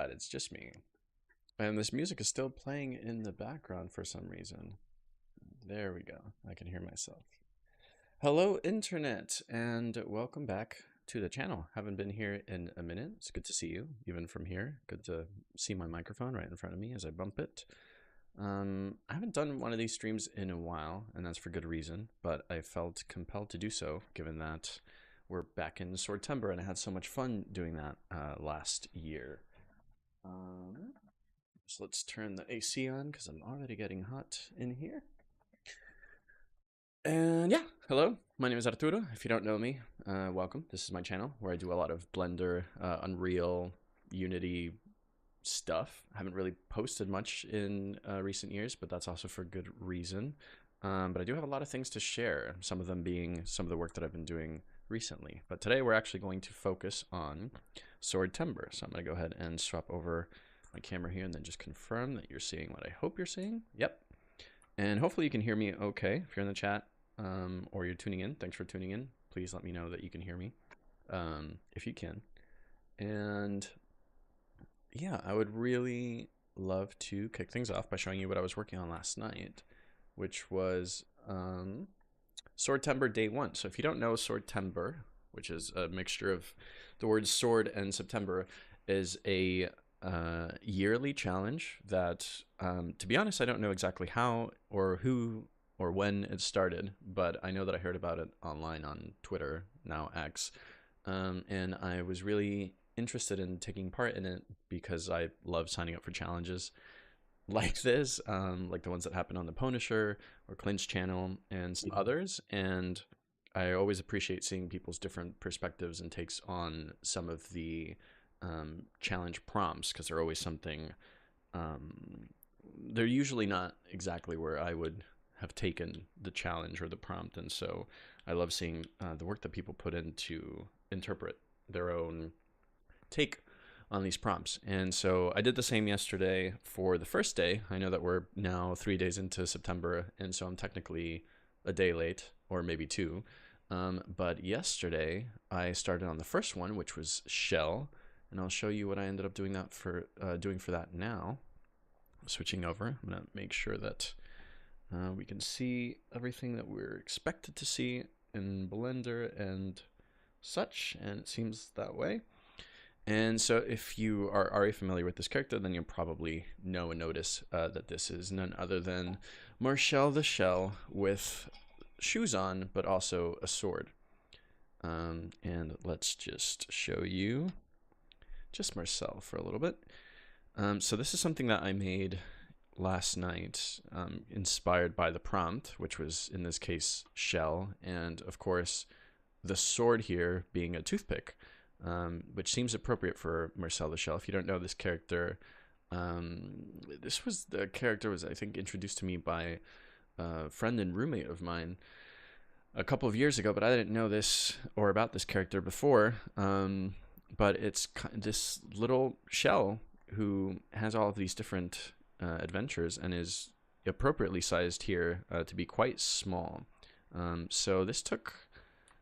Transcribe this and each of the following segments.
that it's just me. And this music is still playing in the background for some reason. There we go. I can hear myself. Hello, Internet, and welcome back to the channel. Haven't been here in a minute. It's good to see you, even from here. Good to see my microphone right in front of me as I bump it. I haven't done one of these streams in a while, and that's for good reason, but I felt compelled to do so, given that we're back in Swordtember, and I had so much fun doing that last year. So let's turn the AC on, because I'm already getting hot in here. And yeah, hello, my name is Arturo. If you don't know me, welcome. This is my channel, where I do a lot of Blender, Unreal, Unity stuff. I haven't really posted much in recent years, but that's also for good reason. But I do have a lot of things to share, some of them being some of the work that I've been doing recently. But today we're actually going to focus on Swordtember. So I'm going to go ahead and swap over my camera here and then just confirm that you're seeing what I hope you're seeing. Yep. And hopefully you can hear me okay. If you're in the chat or you're tuning in, thanks for tuning in. Please let me know that you can hear me if you can. And yeah, I would really love to kick things off by showing you what I was working on last night, which was Swordtember Day 1. So if you don't know, Swordtember, which is a mixture of the words sword and September, is a yearly challenge that, to be honest, I don't know exactly how or who or when it started, but I know that I heard about it online on Twitter, now X, and I was really interested in taking part in it because I love signing up for challenges like this, like the ones that happen on the Punisher or Clint's channel and some others. And I always appreciate seeing people's different perspectives and takes on some of the challenge prompts, because they're always something, they're usually not exactly where I would have taken the challenge or the prompt. And so I love seeing the work that people put in to interpret their own take on these prompts. And so I did the same yesterday for the first day. I know that we're now 3 days into September, and so I'm technically a day late, or maybe 2. But yesterday I started on the first one, which was shell, and I'll show you what I ended up doing that for that now. Switching over, I'm gonna make sure that we can see everything that we're expected to see in Blender and such, and it seems that way. And so if you are already familiar with this character, then you'll probably know and notice that this is none other than Marcel the Shell with shoes on, but also a sword. And let's just show you just Marcel for a little bit. So this is something that I made last night, inspired by the prompt, which was in this case shell, and of course the sword here being a toothpick. Which seems appropriate for Marcel the Shell. If you don't know this character, the character was, I think, introduced to me by a friend and roommate of mine a couple of years ago, but I didn't know this or about this character before. But it's this little shell who has all of these different adventures and is appropriately sized here to be quite small. So this took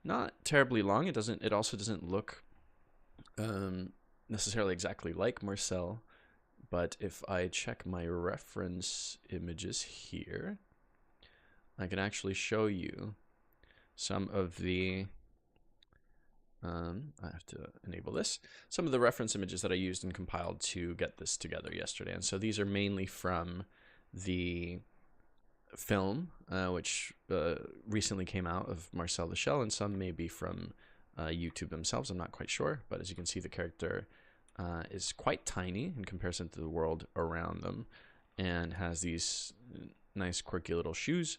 not terribly long. It also doesn't look necessarily exactly like Marcel, but if I check my reference images here, I can actually show you some of the I have to enable this, some of the reference images that I used and compiled to get this together yesterday. And so these are mainly from the film, which recently came out, of Marcel the Shell, and some may be from YouTube themselves. I'm not quite sure, but as you can see, the character is quite tiny in comparison to the world around them, and has these nice quirky little shoes,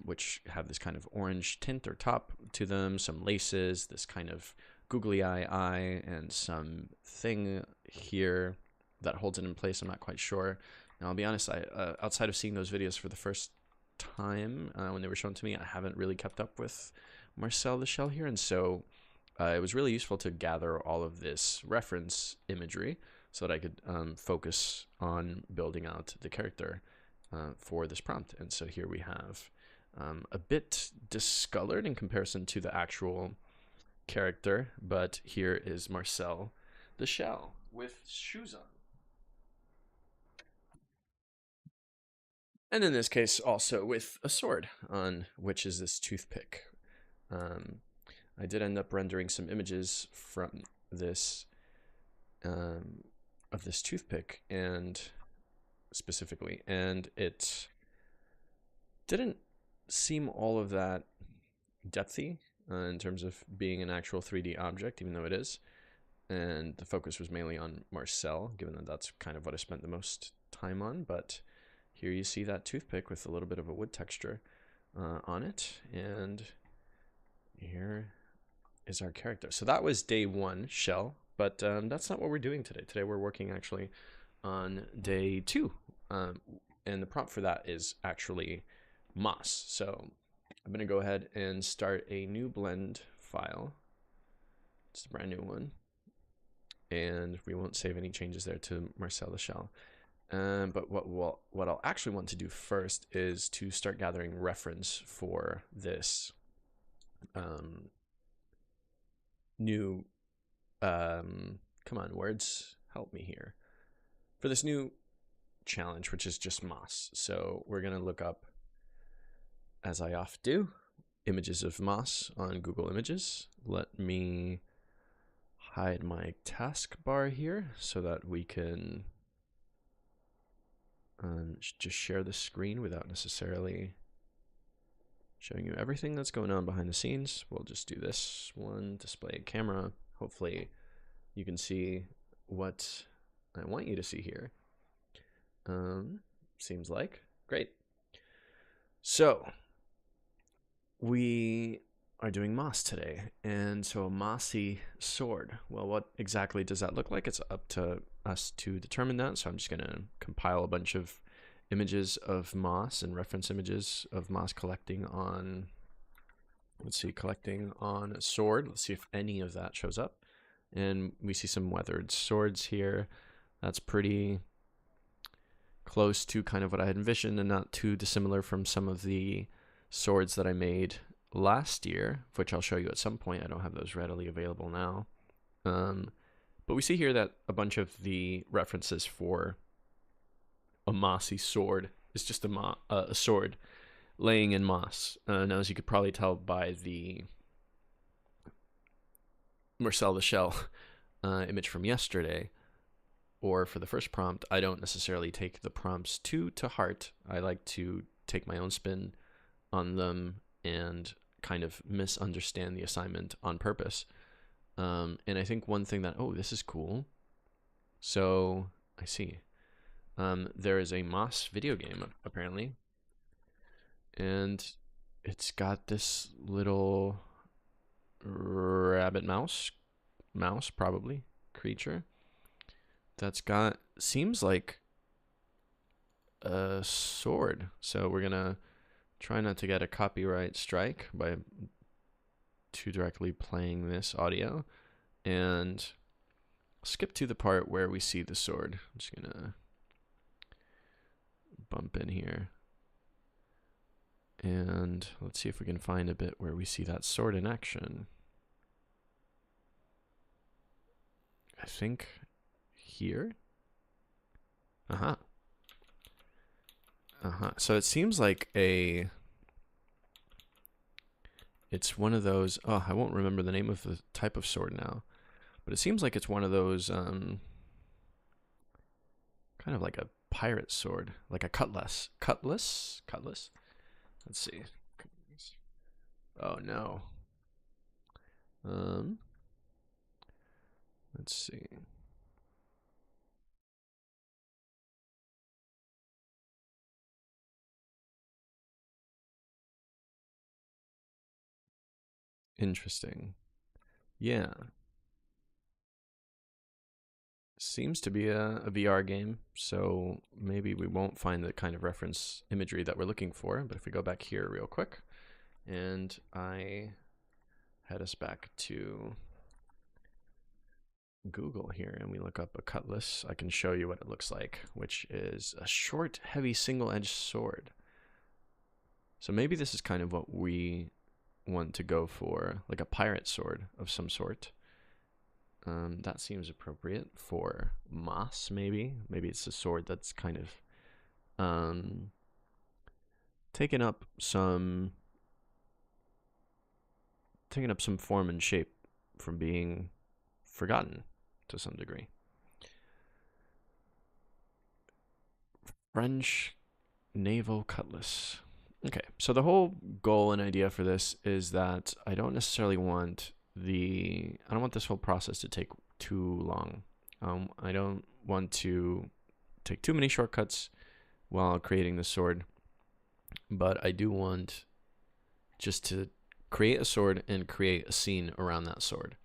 which have this kind of orange tint or top to them, some laces, this kind of googly eye, and some thing here that holds it in place. I'm not quite sure. Now, I'll be honest, I outside of seeing those videos for the first time when they were shown to me, I haven't really kept up with Marcel the Shell here, and so it was really useful to gather all of this reference imagery so that I could focus on building out the character for this prompt. And so here we have a bit discolored in comparison to the actual character, but here is Marcel the Shell with shoes on. And in this case, also with a sword on, which is this toothpick. I did end up rendering some images from this, of this toothpick, and specifically, and it didn't seem all of that depthy in terms of being an actual 3D object, even though it is. And the focus was mainly on Marcel, given that that's kind of what I spent the most time on. But here you see that toothpick with a little bit of a wood texture on it. And here is our character. So that was day 1, Shell. But that's not what we're doing today. Today we're working actually on day 2. And the prompt for that is actually moss. So I'm going to go ahead and start a new blend file. It's a brand new one. And we won't save any changes there to Marcel the Shell. But what I'll actually want to do first is to start gathering reference for this new, come on, words, help me here. For this new challenge, which is just moss. So we're going to look up, as I often do, images of moss on Google Images. Let me hide my taskbar here so that we can just share the screen without necessarily showing you everything that's going on behind the scenes. We'll just do this one, display camera. Hopefully you can see what I want you to see here. Seems like. Great. So we are doing moss today, and so a mossy sword. Well, what exactly does that look like? It's up to us to determine that, so I'm just going to compile a bunch of images of moss and reference images of moss collecting on, let's see, collecting on a sword. Let's see if any of that shows up. And we see some weathered swords here. That's pretty close to kind of what I had envisioned, and not too dissimilar from some of the swords that I made last year, which I'll show you at some point. I don't have those readily available now. But we see here that a bunch of the references for a mossy sword is just a sword laying in moss. Now, as you could probably tell by the Marcel the Shell image from yesterday, or for the first prompt, I don't necessarily take the prompts to heart. I like to take my own spin on them and kind of misunderstand the assignment on purpose. And I think one thing that, oh, this is cool. So I see. There is a moss video game apparently, and it's got this little rabbit mouse probably creature that's got, seems like a sword. So we're gonna try not to get a copyright strike by too directly playing this audio, and skip to the part where we see the sword. I'm just gonna bump in here, and let's see if we can find a bit where we see that sword in action. I think here. So it seems like it's one of those, oh, I won't remember the name of the type of sword now, but it seems like it's one of those kind of like a pirate sword, like a cutlass. Let's see. Oh no. Let's see. Interesting. Yeah. Seems to be a VR game, so maybe we won't find the kind of reference imagery that we're looking for. But if we go back here real quick, and I head us back to Google here, and we look up a cutlass, I can show you what it looks like, which is a short, heavy, single-edged sword. So maybe this is kind of what we want to go for, like a pirate sword of some sort. That seems appropriate for moss, maybe. Maybe it's a sword that's kind of taken up some form and shape from being forgotten to some degree. French naval cutlass. Okay, so the whole goal and idea for this is that I don't necessarily want this whole process to take too long. I don't want to take too many shortcuts while creating the sword, but I do want just to create a sword and create a scene around that sword.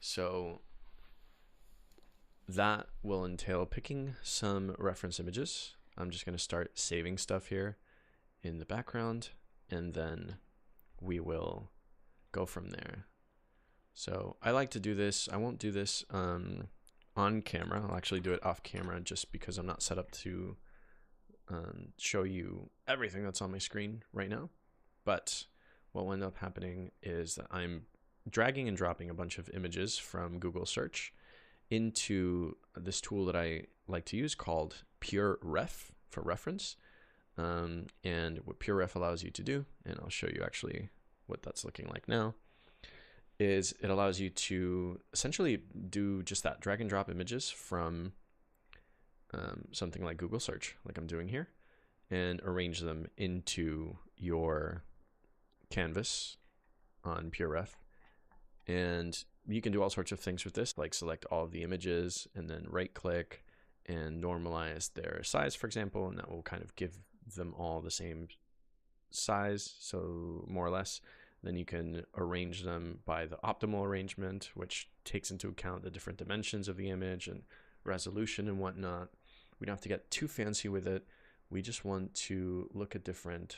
So that will entail picking some reference images. I'm just going to start saving stuff here in the background, and then we will go from there. So I like to do this. I won't do this on camera. I'll actually do it off camera just because I'm not set up to show you everything that's on my screen right now. But what will end up happening is that I'm dragging and dropping a bunch of images from Google search into this tool that I like to use called PureRef for reference. And what PureRef allows you to do, and I'll show you actually what that's looking like now, is it allows you to essentially do just that, drag and drop images from something like Google search, like I'm doing here, and arrange them into your canvas on PureRef. And you can do all sorts of things with this, like select all of the images and then right click and normalize their size, for example, and that will kind of give them all the same size, so more or less. Then you can arrange them by the optimal arrangement, which takes into account the different dimensions of the image and resolution and whatnot. We don't have to get too fancy with it. We just want to look at different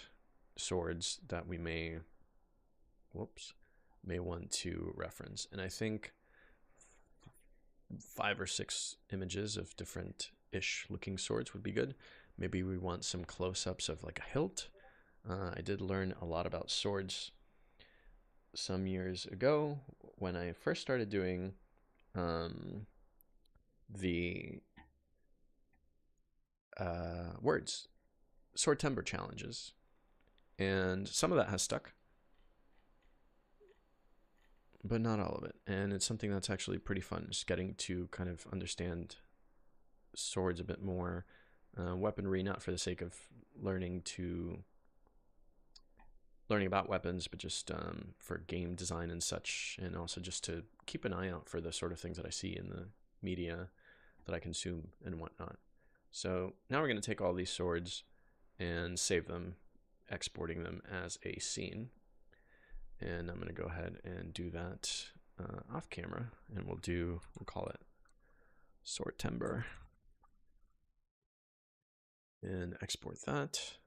swords that we may want to reference. And I think 5 or 6 images of different-ish looking swords would be good. Maybe we want some close-ups of like a hilt. I did learn a lot about swords some years ago when I first started doing the Swordtember challenges, and some of that has stuck, but not all of it. And it's something that's actually pretty fun, just getting to kind of understand swords a bit more, weaponry, not for the sake of learning about weapons, but just for game design and such, and also just to keep an eye out for the sort of things that I see in the media that I consume and whatnot. So now we're going to take all these swords and save them, exporting them as a scene. And I'm going to go ahead and do that off camera, and we'll call it Swordtember, and export that.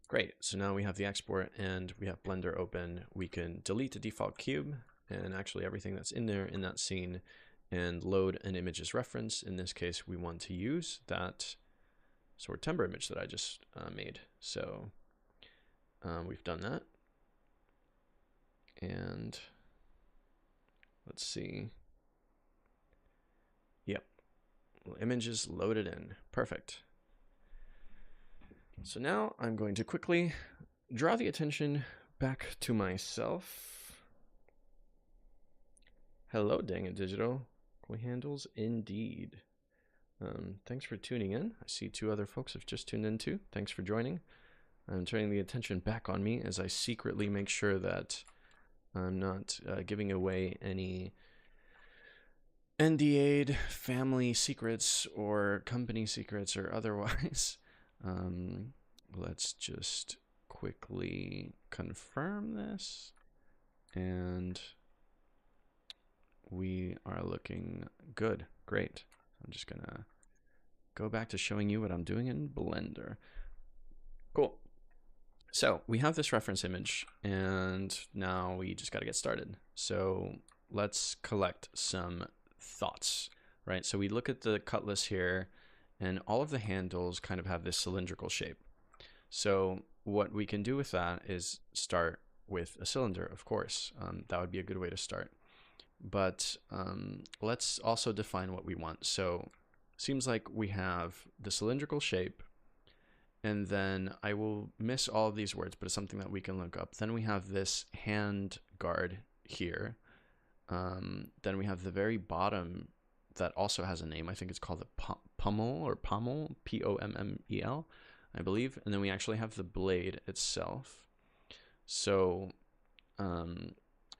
Great, so now we have the export and we have Blender open. We can delete the default cube and actually everything that's in there in that scene and load an image as reference. In this case, we want to use that Swordtember image that I just made. So we've done that. And let's see. Yep, images loaded in, perfect. So now I'm going to quickly draw the attention back to myself. Hello, Dang It Digital. Cool handles indeed. Thanks for tuning in. I see 2 other folks have just tuned in too. Thanks for joining. I'm turning the attention back on me as I secretly make sure that I'm not giving away any NDA'd family secrets or company secrets or otherwise. Let's just quickly confirm this, and we are looking good. Great. I'm just gonna go back to showing you what I'm doing in Blender. Cool. So we have this reference image, and now we just got to get started. So let's collect some thoughts, right? So we look at the cutlass here, and all of the handles kind of have this cylindrical shape. So what we can do with that is start with a cylinder, of course. That would be a good way to start. But let's also define what we want. So seems like we have the cylindrical shape, and then I will miss all of these words, but it's something that we can look up. Then we have this hand guard here. Then we have the very bottom that also has a name. I think it's called the pommel or pommel, Pommel, I believe. And then we actually have the blade itself. So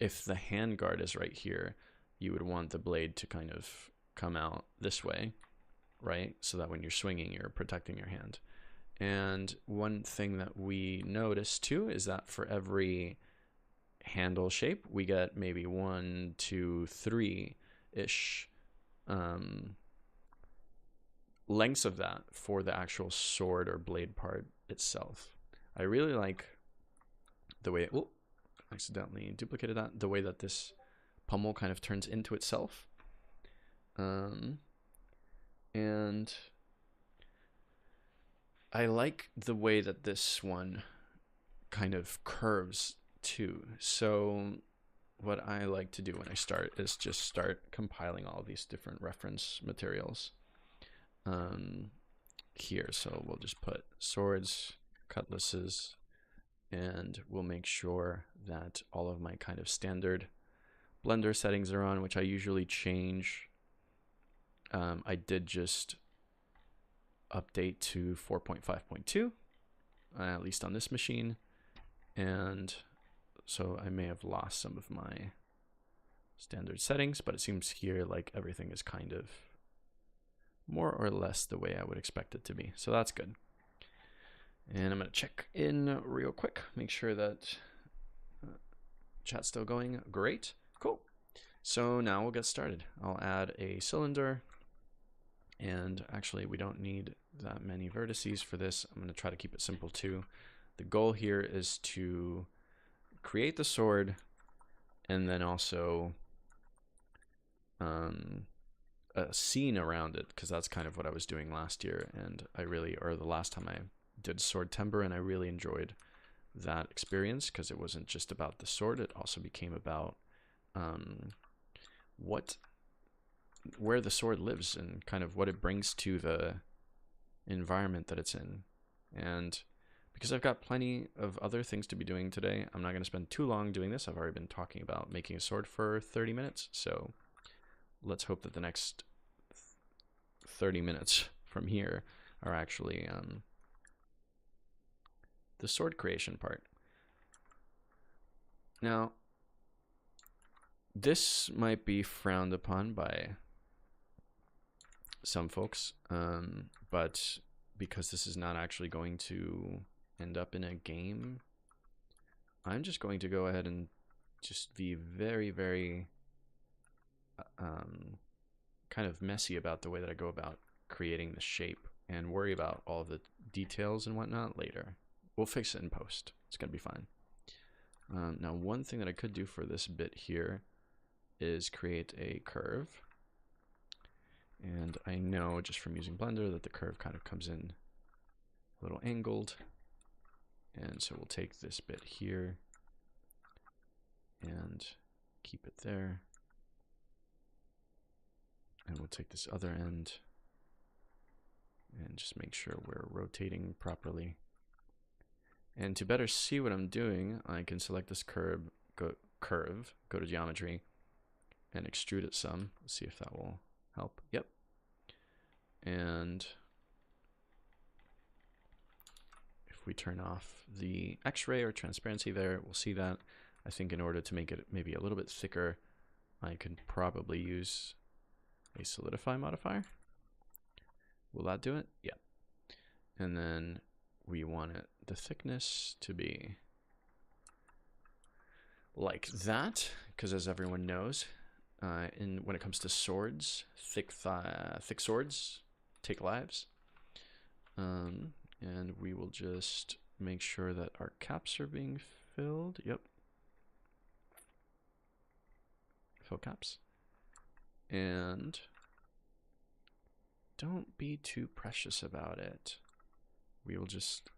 if the hand guard is right here, you would want the blade to kind of come out this way, right? So that when you're swinging, you're protecting your hand. And one thing that we notice too is that for every handle shape, we get maybe 1, 2, 3-ish lengths of that for the actual sword or blade part itself. I really like the way, accidentally duplicated that, the way that this pommel kind of turns into itself. And I like the way that this one kind of curves too. So what I like to do when I start is just start compiling all these different reference materials here. So we'll just put swords, cutlasses, and we'll make sure that all of my kind of standard Blender settings are on, which I usually change. I did just update to 4.5.2, at least on this machine. And so I may have lost some of my standard settings, but it seems here like everything is kind of more or less the way I would expect it to be. So that's good. And I'm going to check in real quick, make sure that chat's still going. Great. Cool. So now we'll get started. I'll add a cylinder. And actually, we don't need that many vertices for this. I'm going to try to keep it simple too. The goal here is to create the sword and then also a scene around it, because that's kind of what I was doing last year, and or the last time I did Swordtember, and I really enjoyed that experience because it wasn't just about the sword, it also became about where the sword lives and kind of what it brings to the environment that it's in. And because I've got plenty of other things to be doing today, I'm not going to spend too long doing this. I've already been talking about making a sword for 30 minutes, so let's hope that the next 30 minutes from here are actually the sword creation part. Now, this might be frowned upon by some folks, but because this is not actually going to end up in a game, I'm just going to go ahead and just be very, very kind of messy about the way that I go about creating the shape and worry about all the details and whatnot later. We'll fix it in post. It's going to be fine. Now, one thing that I could do for this bit here is create a curve. And I know just from using Blender that the curve kind of comes in a little angled. And so we'll take this bit here and keep it there. And we'll take this other end and just make sure we're rotating properly. And to better see what I'm doing, I can select this curve, go to geometry, and extrude it some. Let's see if that will help. Yep. And if we turn off the X-ray or transparency there, we'll see that. I think in order to make it maybe a little bit thicker, I could probably use a solidify modifier. Will that do it? Yeah. And then we want the thickness to be like that, because as everyone knows, when it comes to swords, thick swords take lives. And we will just make sure that our caps are being filled. Yep. Fill caps. And don't be too precious about it. We will just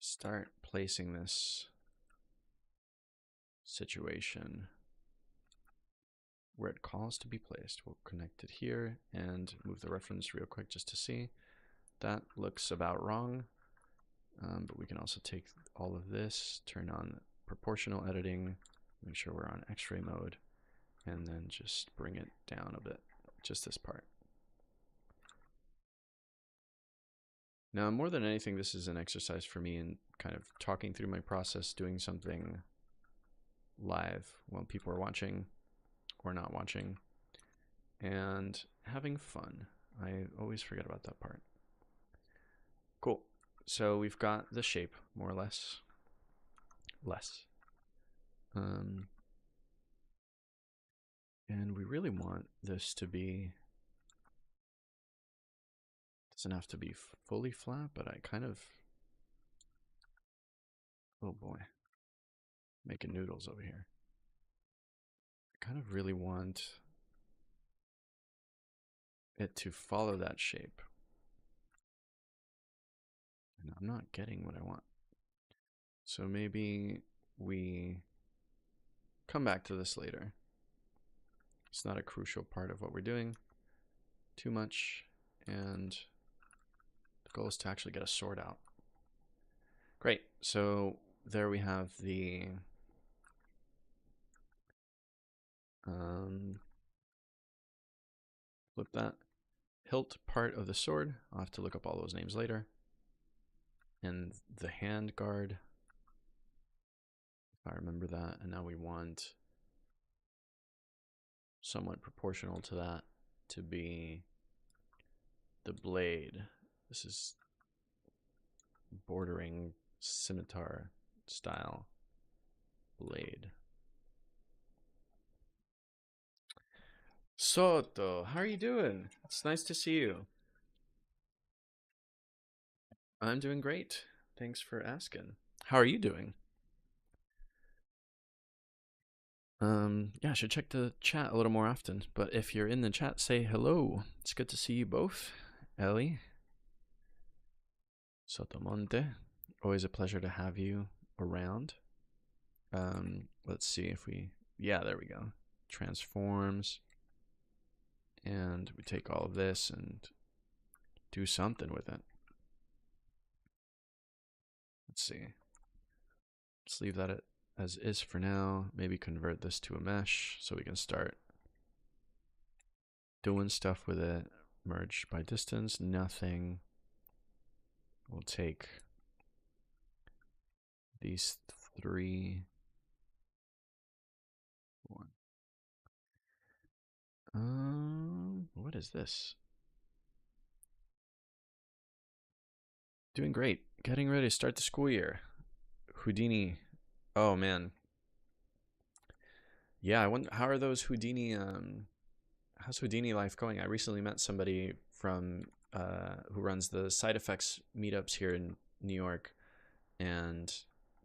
start placing this situation where it calls to be placed. We'll connect it here and move the reference real quick just to see. That looks about wrong, but we can also take all of this, turn on proportional editing, make sure we're on X-ray mode, and then just bring it down a bit, just this part. Now, more than anything, this is an exercise for me in kind of talking through my process, doing something live while people are watching or not watching, and having fun. I always forget about that part. Cool. So we've got the shape, more or less. And we really want this to be, doesn't have to be fully flat, but I kind of, oh boy, making noodles over here. I kind of really want it to follow that shape. And I'm not getting what I want. So maybe we come back to this later. It's not a crucial part of what we're doing too much. And the goal is to actually get a sword out. Great. So there we have the flip that hilt part of the sword. I'll have to look up all those names later. And the hand guard, if I remember that. And now we want somewhat proportional to that to be the blade. This is bordering scimitar style blade. Soto, how are you doing? It's nice to see you. I'm doing great. Thanks for asking. How are you doing? Yeah, I should check the chat a little more often. But if you're in the chat, say hello. It's good to see you both. Ellie, Sotomonte, always a pleasure to have you around. Let's see if we, yeah, there we go. Transforms. And we take all of this and do something with it. Let's see. Let's leave that as is for now. Maybe convert this to a mesh so we can start doing stuff with it. Merge by distance, nothing. We'll take these three. What is this? Doing great. Getting ready to start the school year. Houdini. Oh man. Yeah, I wonder how are those Houdini how's Houdini life going? I recently met somebody from who runs the side effects meetups here in New York, and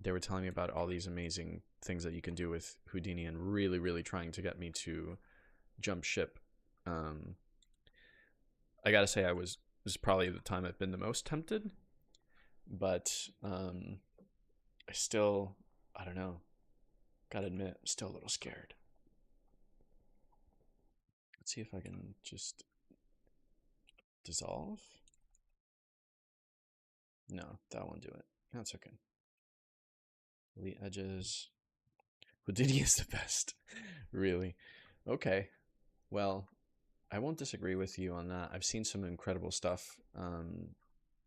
they were telling me about all these amazing things that you can do with Houdini and really, really trying to get me to jump ship. I gotta say, this is probably the time I've been the most tempted, but I still, I don't know, gotta admit, I'm still a little scared. Let's see if I can just dissolve. No, that won't do it. That's okay. Delete edges. Houdini is the best. Really. Okay. Well, I won't disagree with you on that. I've seen some incredible stuff.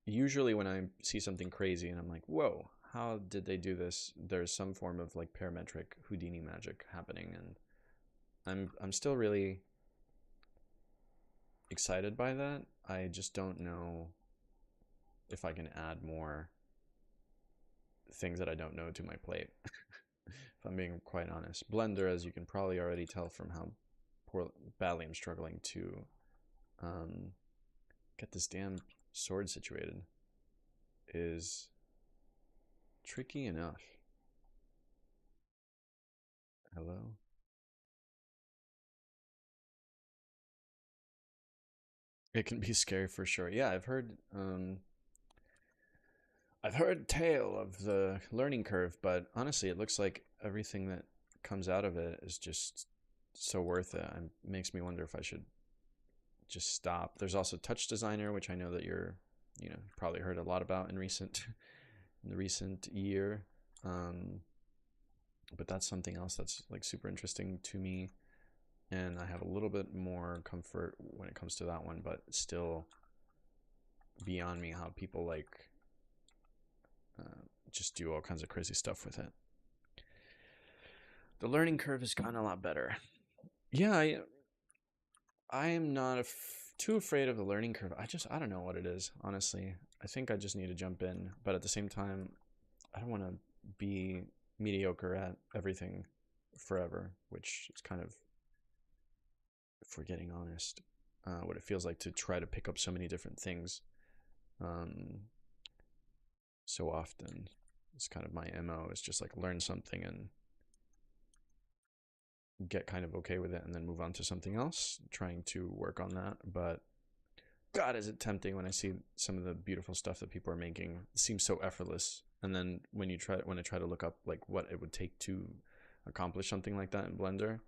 Usually when I see something crazy and I'm like, whoa, how did they do this? There's some form of like parametric Houdini magic happening, and I'm still really excited by that. I just don't know if I can add more things that I don't know to my plate. If I'm being quite honest. Blender, as you can probably already tell from how badly I'm struggling to get this damn sword situated, is tricky enough. Hello? It can be scary for sure. Yeah, I've heard I've heard tale of the learning curve, but honestly, it looks like everything that comes out of it is just so worth it. It makes me wonder if I should just stop. There's also Touch Designer, which I know that you've probably heard a lot about in the recent year. But that's something else that's like super interesting to me, and I have a little bit more comfort when it comes to that one, but still beyond me how people like just do all kinds of crazy stuff with it. The learning curve has gotten a lot better. Yeah, I am not too afraid of the learning curve. I don't know what it is, honestly. I think I just need to jump in, but at the same time, I don't want to be mediocre at everything forever, which is kind of, if we're getting honest, what it feels like to try to pick up so many different things so often. It's kind of my MO, is just like learn something and get kind of okay with it and then move on to something else, trying to work on that. But God, is it tempting when I see some of the beautiful stuff that people are making. It seems so effortless. And then when I try to look up like what it would take to accomplish something like that in Blender,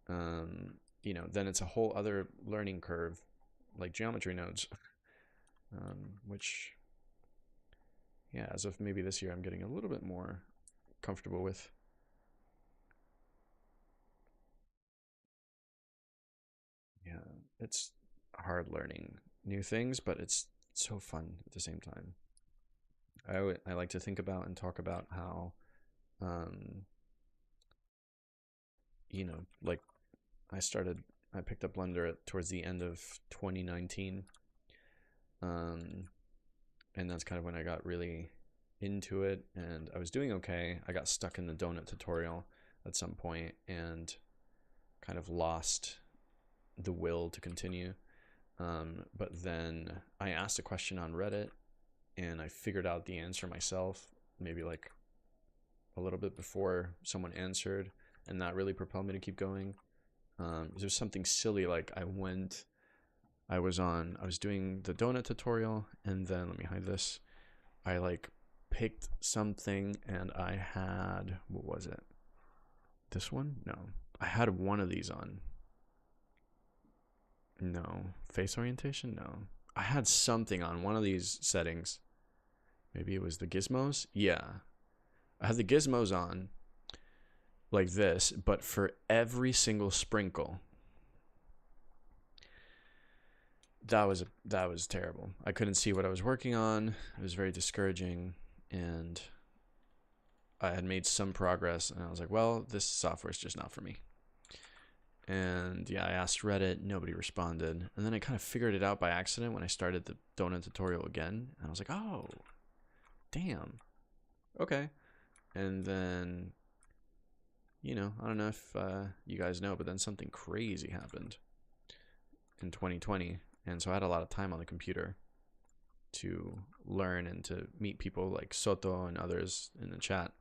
then it's a whole other learning curve, like geometry nodes, which, yeah, as of maybe this year, I'm getting a little bit more comfortable with. Yeah, it's hard learning new things, but it's so fun at the same time. I like to think about and talk about how, um, like I picked up Blender towards the end of 2019, and that's kind of when I got really into it, and I was doing okay. I got stuck in the donut tutorial at some point and kind of lost the will to continue. But then I asked a question on Reddit and I figured out the answer myself, maybe like a little bit before someone answered, and that really propelled me to keep going. There's something silly, like I was doing the donut tutorial, and then let me hide this. I like picked something and I had, what was it? This one? No. I had one of these on. No. Face orientation? No. I had something on one of these settings. Maybe it was the gizmos? Yeah. I had the gizmos on like this, but for every single sprinkle, that was terrible. I couldn't see what I was working on. It was very discouraging, and I had made some progress, and I was like, well, this software is just not for me. And yeah, I asked Reddit, nobody responded. And then I kind of figured it out by accident when I started the donut tutorial again, and I was like, oh, damn. Okay. And then, I don't know if you guys know, but then something crazy happened in 2020. And so I had a lot of time on the computer to learn and to meet people like Soto and others in the chat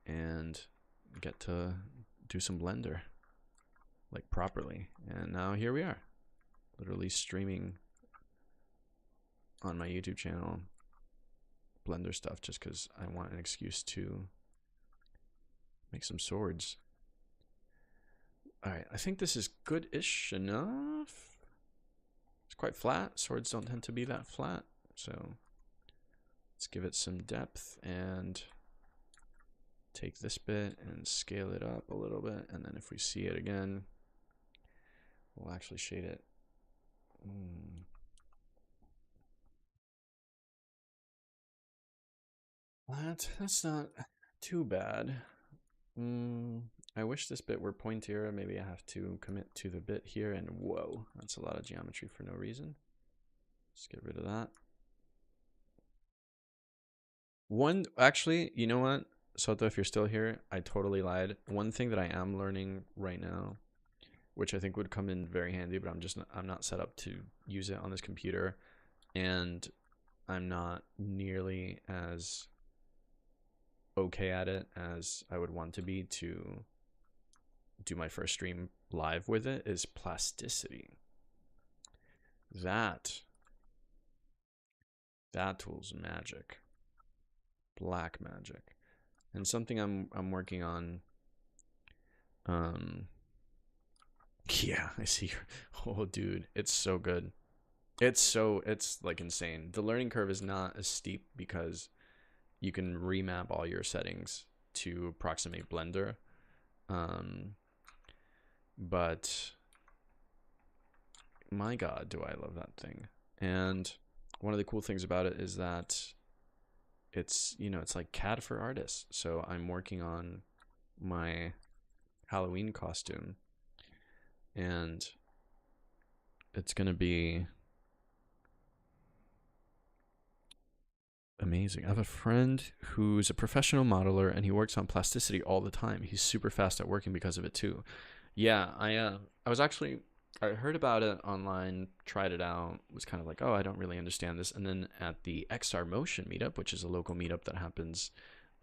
and get to do some Blender, like properly. And now here we are, literally streaming on my YouTube channel Blender stuff just because I want an excuse to make some swords. All right, I think this is good-ish enough. It's quite flat. Swords don't tend to be that flat, so let's give it some depth and take this bit and scale it up a little bit, and then if we see it again, we'll actually shade it. That's not too bad. I wish this bit were pointier. Maybe I have to commit to the bit here, and whoa, that's a lot of geometry for no reason. Let's get rid of that. Actually, you know what, Soto, if you're still here, I totally lied. One thing that I am learning right now, which I think would come in very handy, but I'm not set up to use it on this computer, and I'm not nearly as okay at it as I would want to be to do my first stream live with it, is plasticity. That tool's magic. black magic. And something I'm working on. Yeah, I see. Oh, dude, it's so good. It's like insane. The learning curve is not as steep because you can remap all your settings to approximate Blender. But my God, do I love that thing. And one of the cool things about it is that it's, it's like CAD for artists. So I'm working on my Halloween costume, and it's going to be amazing. I have a friend who's a professional modeler, and he works on plasticity all the time. He's super fast at working because of it too. Yeah, I was actually, I heard about it online, tried it out, was kind of like, oh, I don't really understand this. And then at the XR Motion meetup, which is a local meetup that happens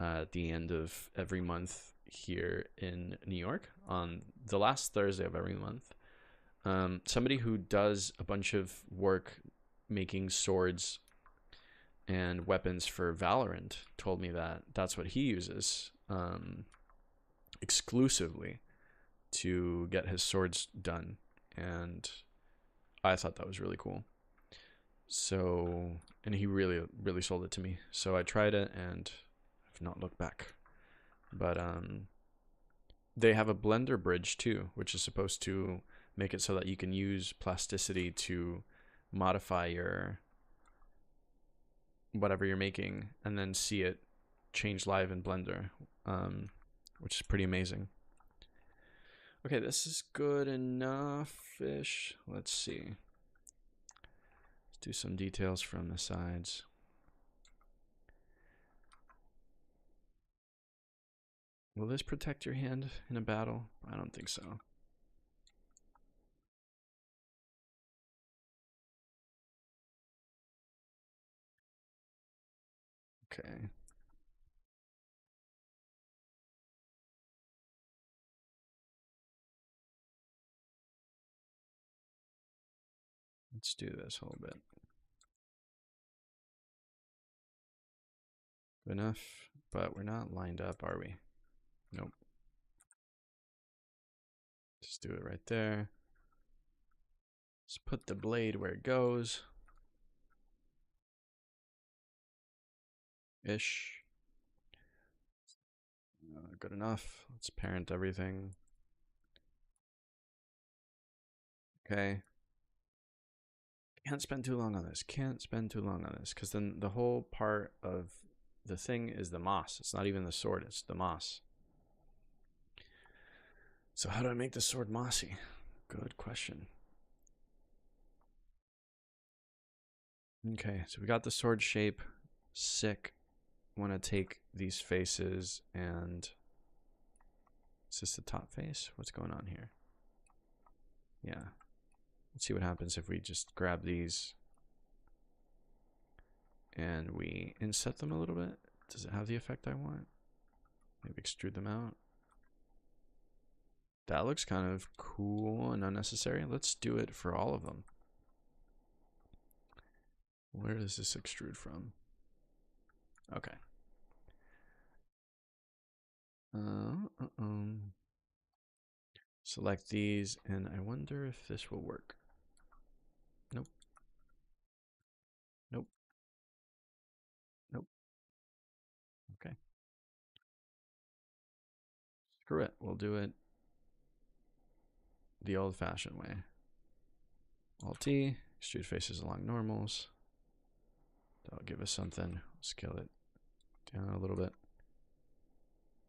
at the end of every month here in New York on the last Thursday of every month, somebody who does a bunch of work making swords and weapons for Valorant told me that that's what he uses exclusively to get his swords done, and I thought that was really cool. So, and he really sold it to me. So I tried it and I've not looked back. But they have a Blender bridge too, which is supposed to make it so that you can use plasticity to modify your whatever you're making and then see it change live in Blender, which is pretty amazing. Okay, this is good enough-ish. Let's see. Let's do some details from the sides. Will this protect your hand in a battle? I don't think so. Okay. Let's do this a little bit. Good enough, but we're not lined up, are we? Nope. Just do it right there. Let's put the blade where it goes. Ish. Good enough. Let's parent everything. Okay. Can't spend too long on this. Can't spend too long on this, because then the whole part of the thing is the moss. It's not even the sword, it's the moss. So how do I make the sword mossy? Good question. Okay, so we got the sword shape. Sick. Want to take these faces and... Is this the top face? What's going on here? Yeah. Let's see what happens if we just grab these and we inset them a little bit. Does it have the effect I want? Maybe extrude them out. That looks kind of cool and unnecessary. Let's do it for all of them. Where does this extrude from? Okay. Select these, and I wonder if this will work. Nope. Nope. Nope. Okay. Screw it. We'll do it the old-fashioned way. Alt-T, extrude faces along normals. That'll give us something. Scale it down a little bit.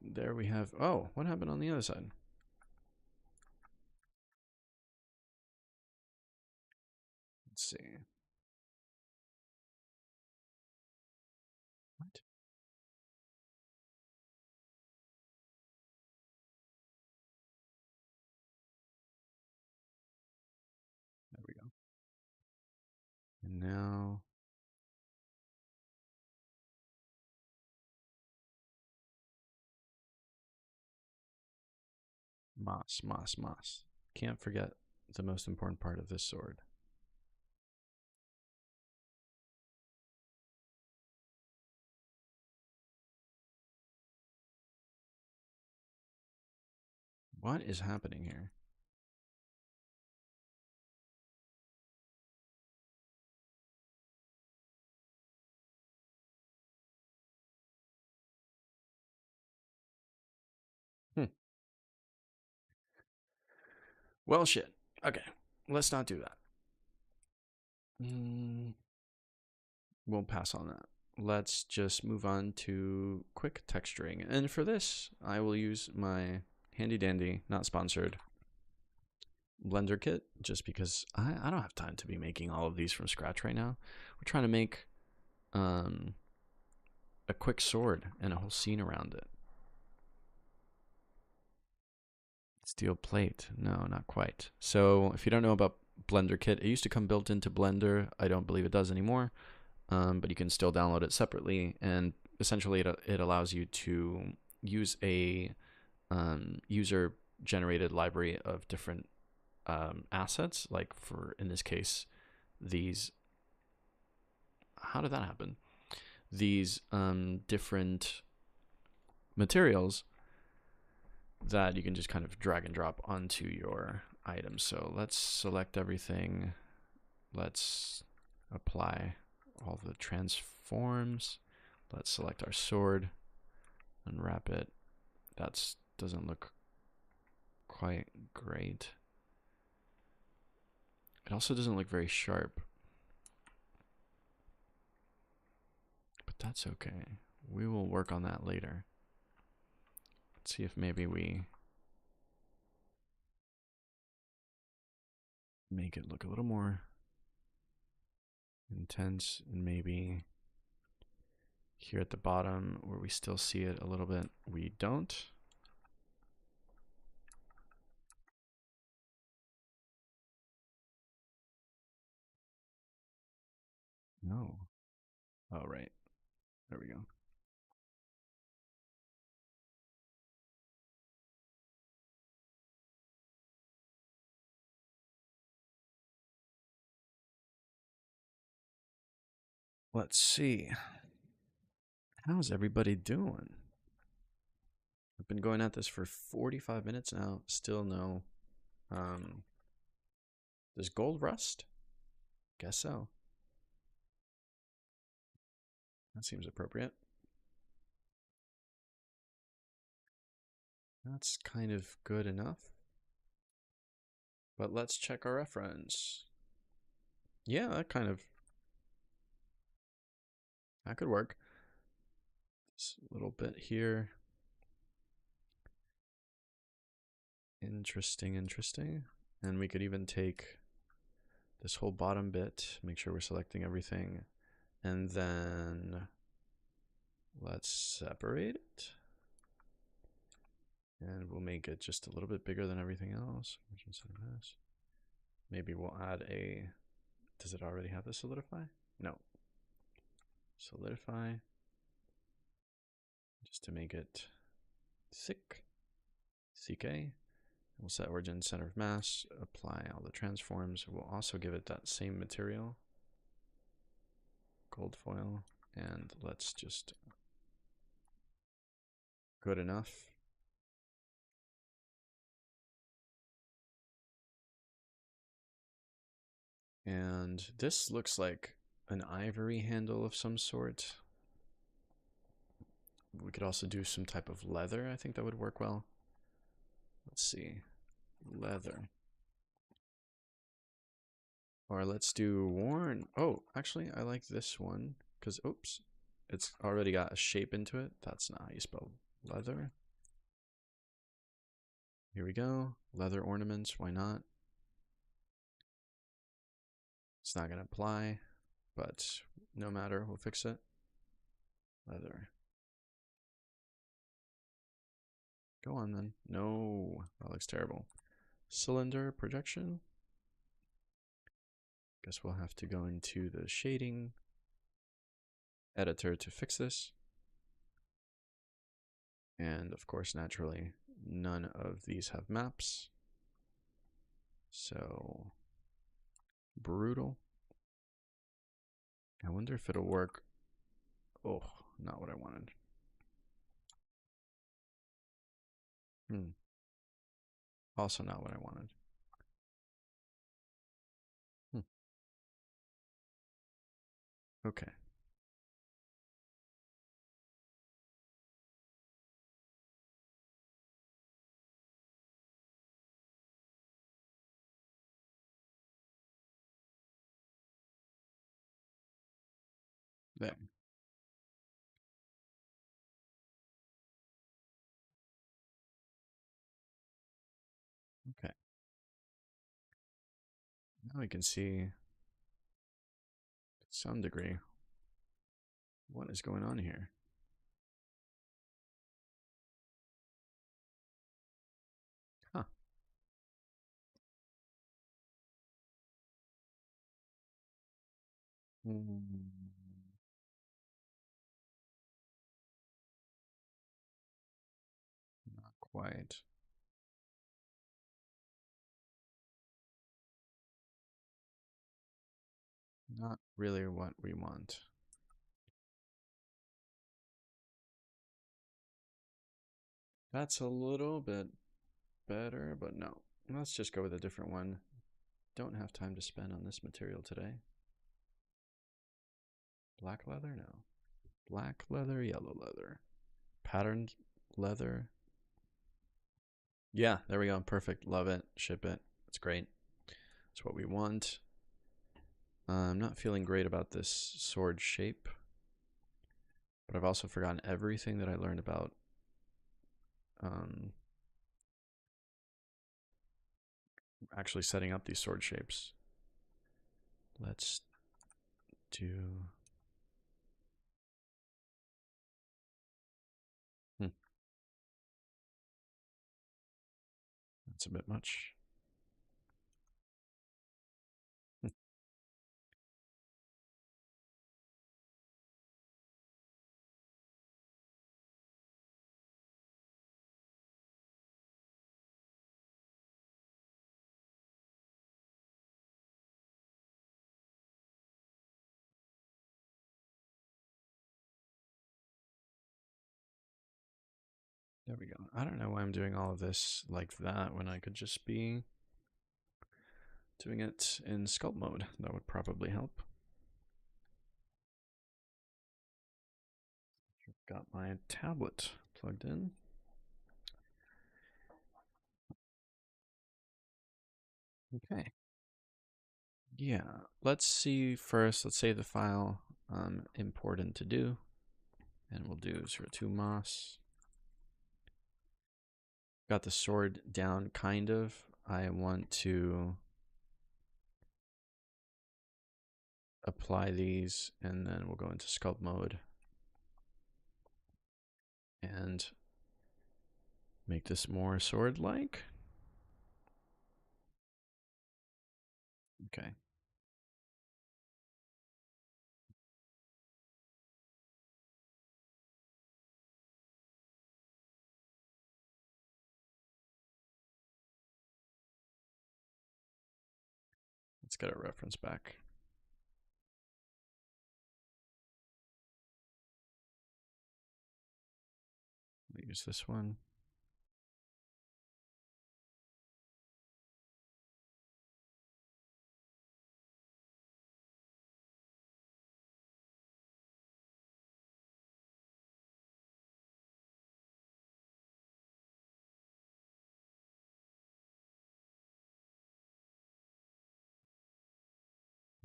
There we have... Oh, what happened on the other side? Let's see. What? There we go. And now... Moss, moss, moss. Can't forget the most important part of this sword. What is happening here? Hmm. Well, shit. Okay, let's not do that. We'll pass on that. Let's just move on to quick texturing. And for this, I will use my handy dandy, not sponsored, Blender kit, just because I don't have time to be making all of these from scratch right now. We're trying to make a quick sword and a whole scene around it. Steel plate. No, not quite. So if you don't know about Blender kit, it used to come built into Blender. I don't believe it does anymore. But you can still download it separately, and essentially it allows you to use a user-generated library of different assets, like for, in this case, these. How did that happen? These different materials that you can just kind of drag and drop onto your item. So let's select everything. Let's apply all the transforms. Let's select our sword, unwrap it. That doesn't look quite great. It also doesn't look very sharp, but that's okay. We will work on that later. Let's see if maybe we make it look a little more intense, and maybe here at the bottom where we still see it a little bit, we don't. No. Oh, right. There we go. Let's see. How's everybody doing? I've been going at this for 45 minutes now. Still no. Does gold rust? Guess so. That seems appropriate. That's kind of good enough. But let's check our reference. Yeah, that could work. Just a little bit here. Interesting, interesting. And we could even take this whole bottom bit, make sure we're selecting everything, and then let's separate it. And we'll make it just a little bit bigger than everything else. Maybe we'll add a, does it already have the solidify? No. Solidify, just to make it thick. CK. We'll set origin, center of mass, apply all the transforms. We'll also give it that same material, gold foil, and let's just, good enough. And this looks like an ivory handle of some sort. We could also do some type of leather. I think that would work well. Let's see. Leather. Or let's do worn. Oh, actually, I like this one because, oops, it's already got a shape into it. That's not how you spell leather. Here we go. Leather ornaments. Why not? It's not going to apply, but no matter. We'll fix it. Leather. Go on then. No, that looks terrible. Cylinder projection. Guess we'll have to go into the shading editor to fix this. And of course, naturally, none of these have maps. So, brutal. I wonder if it'll work. Oh, not what I wanted. Also not what I wanted. Okay. There. Okay. Now we can see to some degree what is going on here. Huh. Mm, not quite. Not really what we want. That's a little bit better, but no. Let's just go with a different one. Don't have time to spend on this material today. Black leather? No. Black leather, yellow leather. Patterned leather. Yeah, there we go. Perfect. Love it. Ship it. It's great. It's what we want. I'm not feeling great about this sword shape, but I've also forgotten everything that I learned about um, actually setting up these sword shapes. Let's do. Hmm, that's a bit much. Hmm, there we go. I don't know why I'm doing all of this like that when I could just be doing it in sculpt mode. That would probably help. Got my tablet plugged in. Okay. Yeah, let's see first. Let's save the file. Important to do. And we'll do 02 moss. Got the sword down, kind of. I want to apply these, and then we'll go into sculpt mode and make this more sword-like. Okay. Let's get a reference back. We'll use this one.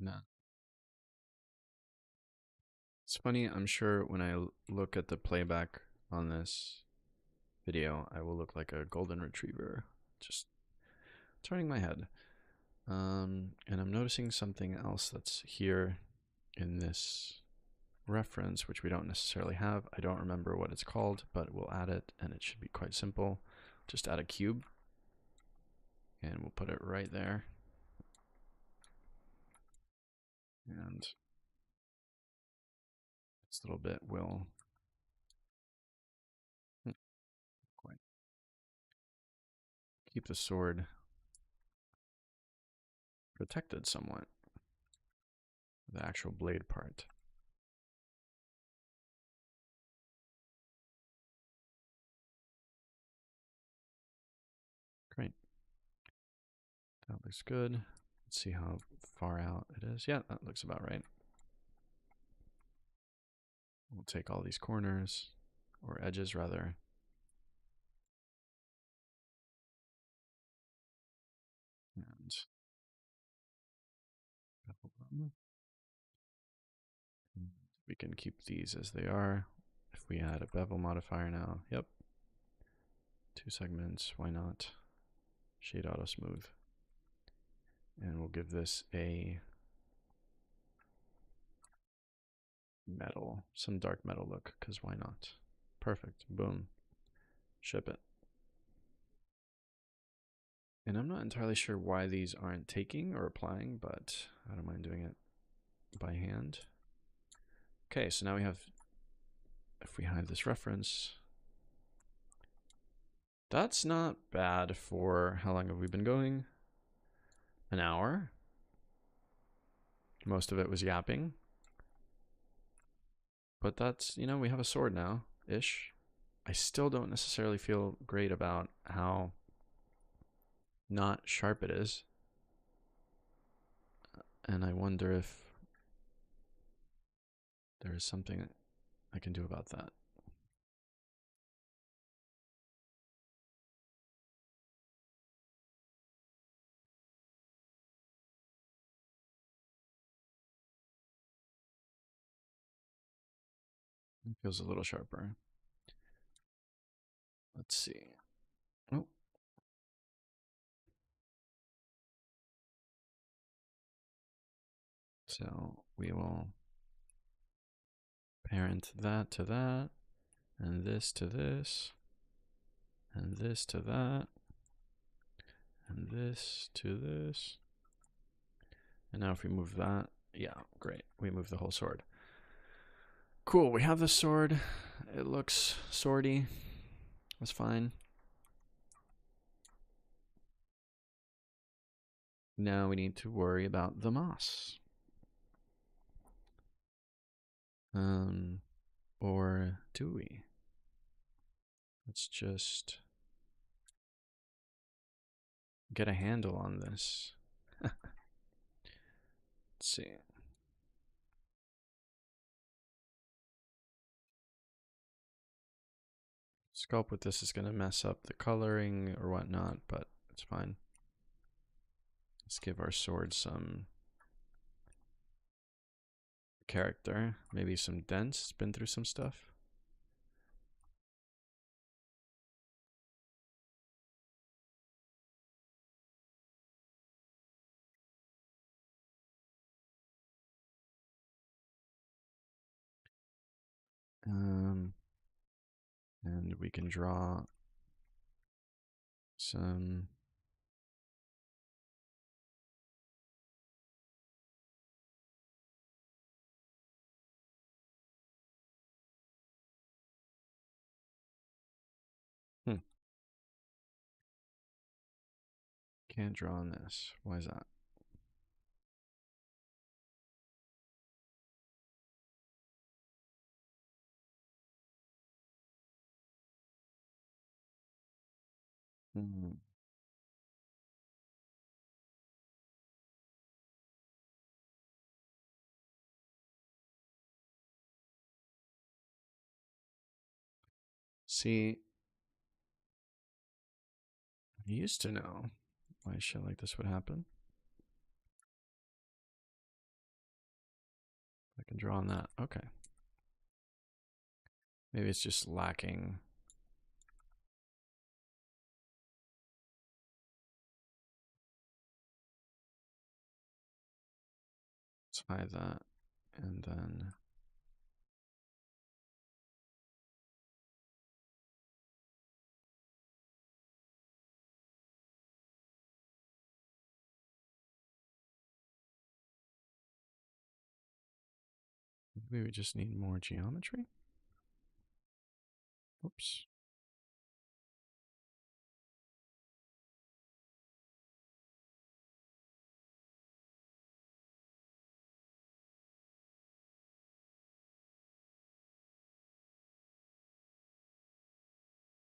No. It's funny, I'm sure when I look at the playback on this video, I will look like a golden retriever, just turning my head. And I'm noticing something else that's here in this reference, which we don't necessarily have. I don't remember what it's called, but we'll add it, and it should be quite simple. Just add a cube, and we'll put it right there. And this little bit will quite keep the sword protected somewhat, the actual blade part. Great. That looks good. Let's see how far out it is. Yeah, that looks about right. We'll take all these corners, or edges rather. And we can keep these as they are. If we add a bevel modifier now, yep. 2 segments, why not? Shade auto smooth. And we'll give this a metal, some dark metal look, because why not? Perfect, boom. Ship it. And I'm not entirely sure why these aren't taking or applying, but I don't mind doing it by hand. Okay, so now we have, if we hide this reference, that's not bad for, how long have we been going? An hour. Most of it was yapping. But that's, you know, we have a sword now, ish. I still don't necessarily feel great about how not sharp it is. And I wonder if there is something I can do about that. It feels a little sharper. Let's see. Oh. So we will parent that to that, and this to this, and this to that, and this to this. And now if we move that, yeah, great. We move the whole sword. Cool, we have the sword. It looks swordy. That's fine. Now we need to worry about the moss. Or do we? Let's just get a handle on this. Let's see. Sculpt with this is going to mess up the coloring or whatnot, but it's fine. Let's give our sword some character, maybe some dents. It's been through some stuff. And we can draw some can't draw on this. Why is that? See, I used to know why shit like this would happen. I can draw on that. Okay. Maybe it's just lacking. Let's hide that. And then maybe we just need more geometry. Oops.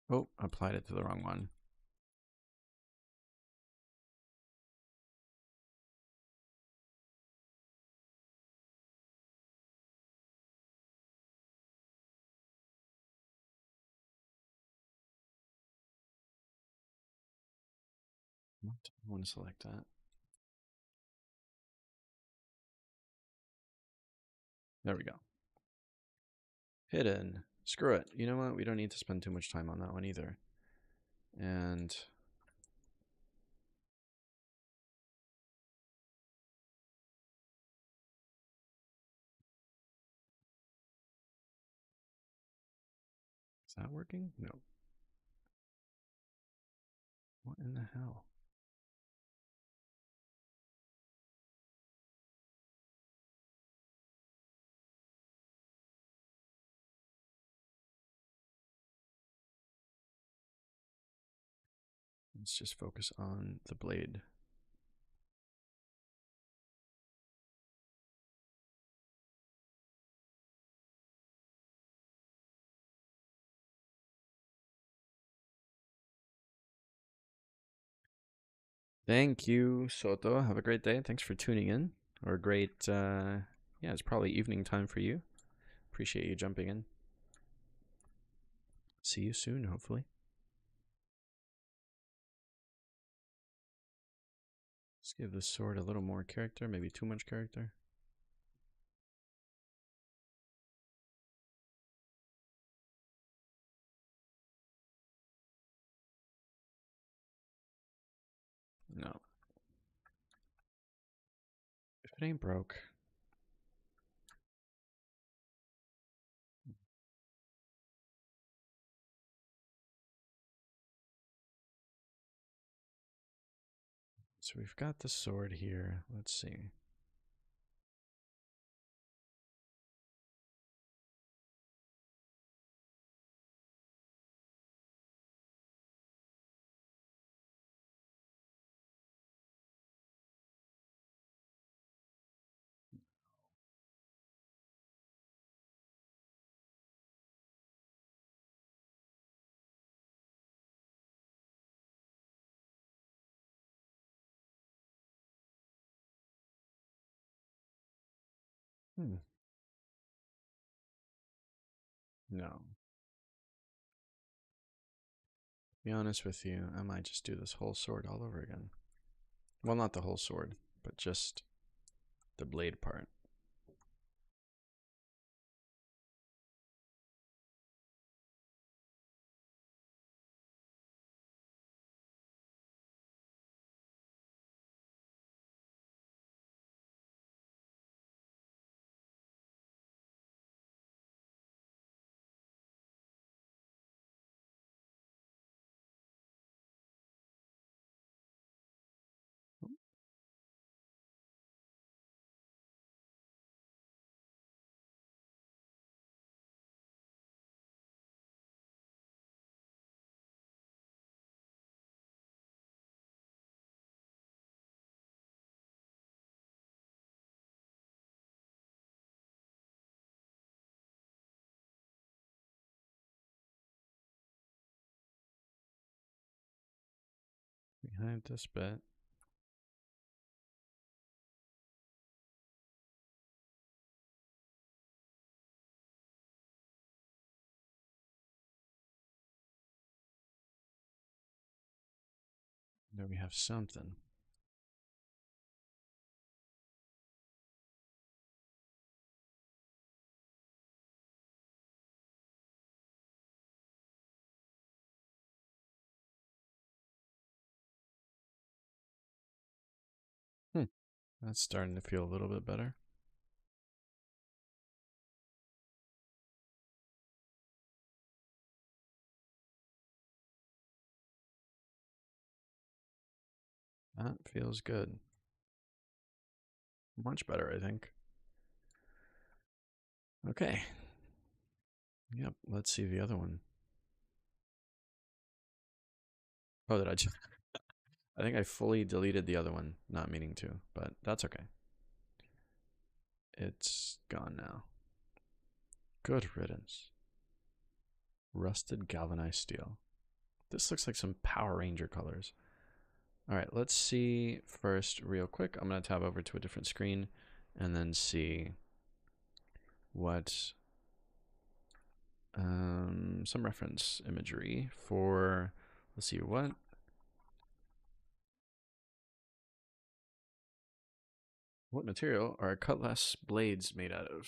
Oh, applied it to the wrong one. I want to select that. There we go. Hidden. Screw it. You know what? We don't need to spend too much time on that one either. And is that working? No. What in the hell? Let's just focus on the blade. Thank you, Soto. Have a great day. Thanks for tuning in. Or a great, yeah, it's probably evening time for you. Appreciate you jumping in. See you soon, hopefully. Let's give the sword a little more character, maybe too much character. No. If it ain't broke. So we've got the sword here. Let's see. No. To be honest with you, I might just do this whole sword all over again. Well, not the whole sword, but just the blade part. Behind this bit. There we have something. That's starting to feel a little bit better. That feels good. Much better, I think. Okay. Yep, let's see the other one. Oh, did I just... I think I fully deleted the other one, not meaning to, but that's okay. It's gone now. Good riddance. Rusted galvanized steel. This looks like some Power Ranger colors. All right, let's see first real quick. I'm going to tab over to a different screen and then see what some reference imagery for, let's see, what What material are cutlass blades made out of?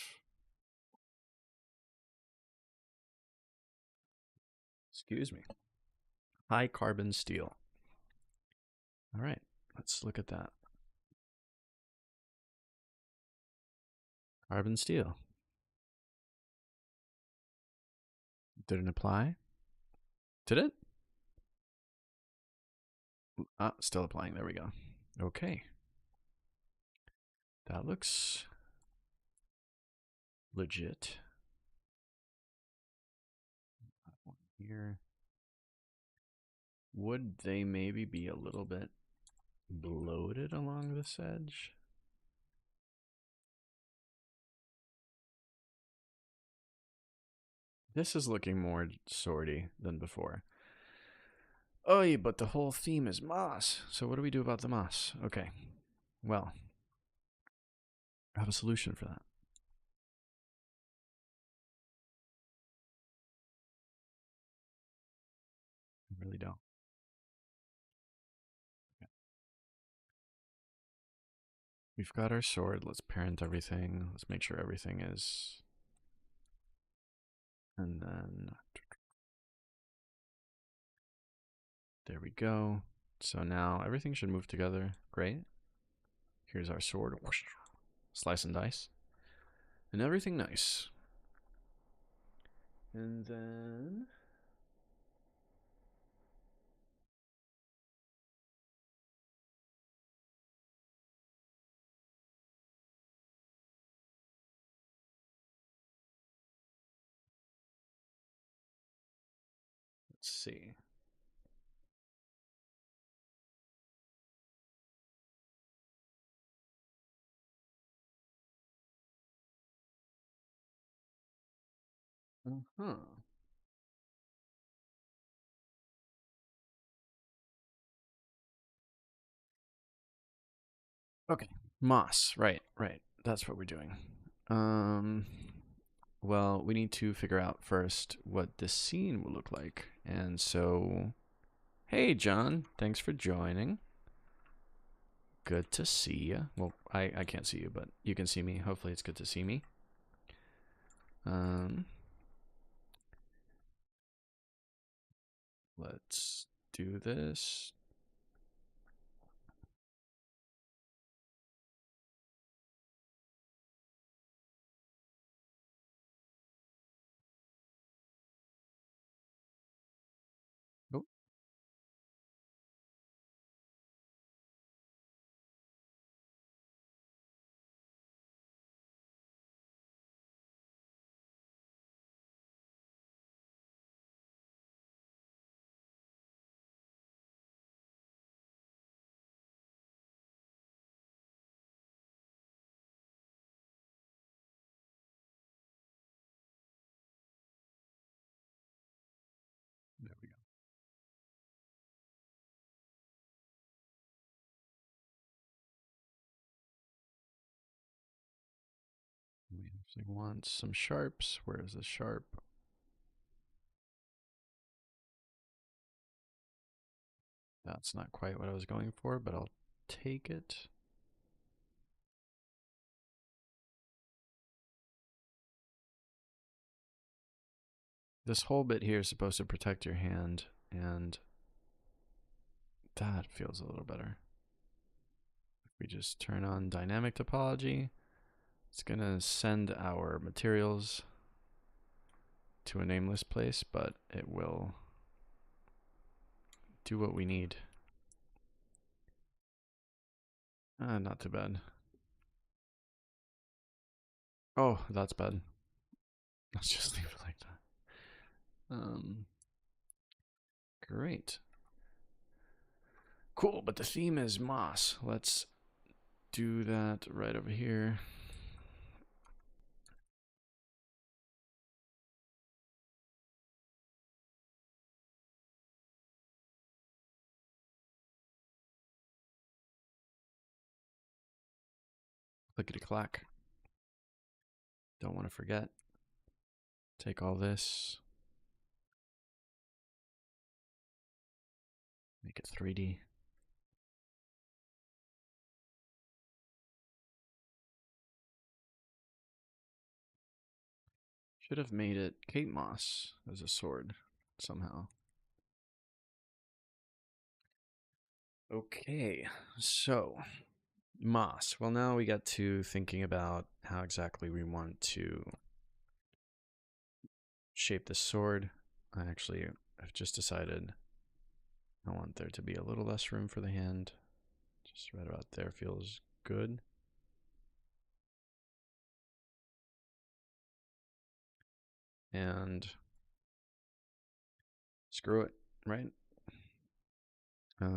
Excuse me. High carbon steel. All right, let's look at that. Carbon steel. Didn't apply. Did it? Ah, still applying. There we go. Okay. That looks legit. Here. Would they maybe be a little bit bloated along this edge? This is looking more swordy than before. Oh, yeah, but the whole theme is moss. So what do we do about the moss? Okay. Well, I have a solution for that. I really don't. Okay. We've got our sword. Let's parent everything. Let's make sure everything is. And then there we go. So now everything should move together. Great. Here's our sword. Slice and dice. And everything nice. And then let's see. Uh-huh. Okay. Moss. Right, right. That's what we're doing. Um well, we need to figure out first what this scene will look like. And so hey John, thanks for joining. Good to see you. Well, I can't see you, but you can see me. Hopefully it's good to see me. Let's do this. Oh. There we go. We actually want some sharps. Where is the sharp? That's not quite what I was going for, but I'll take it. This whole bit here is supposed to protect your hand, and that feels a little better. If we just turn on dynamic topology, it's going to send our materials to a nameless place, but it will do what we need. Not too bad. Oh, that's bad. Let's just leave it like that. Great. Cool, but the theme is moss. Let's do that right over here. Clickety clack. Don't want to forget. Take all this. Make it 3D. Should have made it Kate Moss as a sword somehow. Okay, so moss. Well, now we get to thinking about how exactly we want to shape the sword. I've just decided I want there to be a little less room for the hand. Just right about there feels good. And screw it, right? I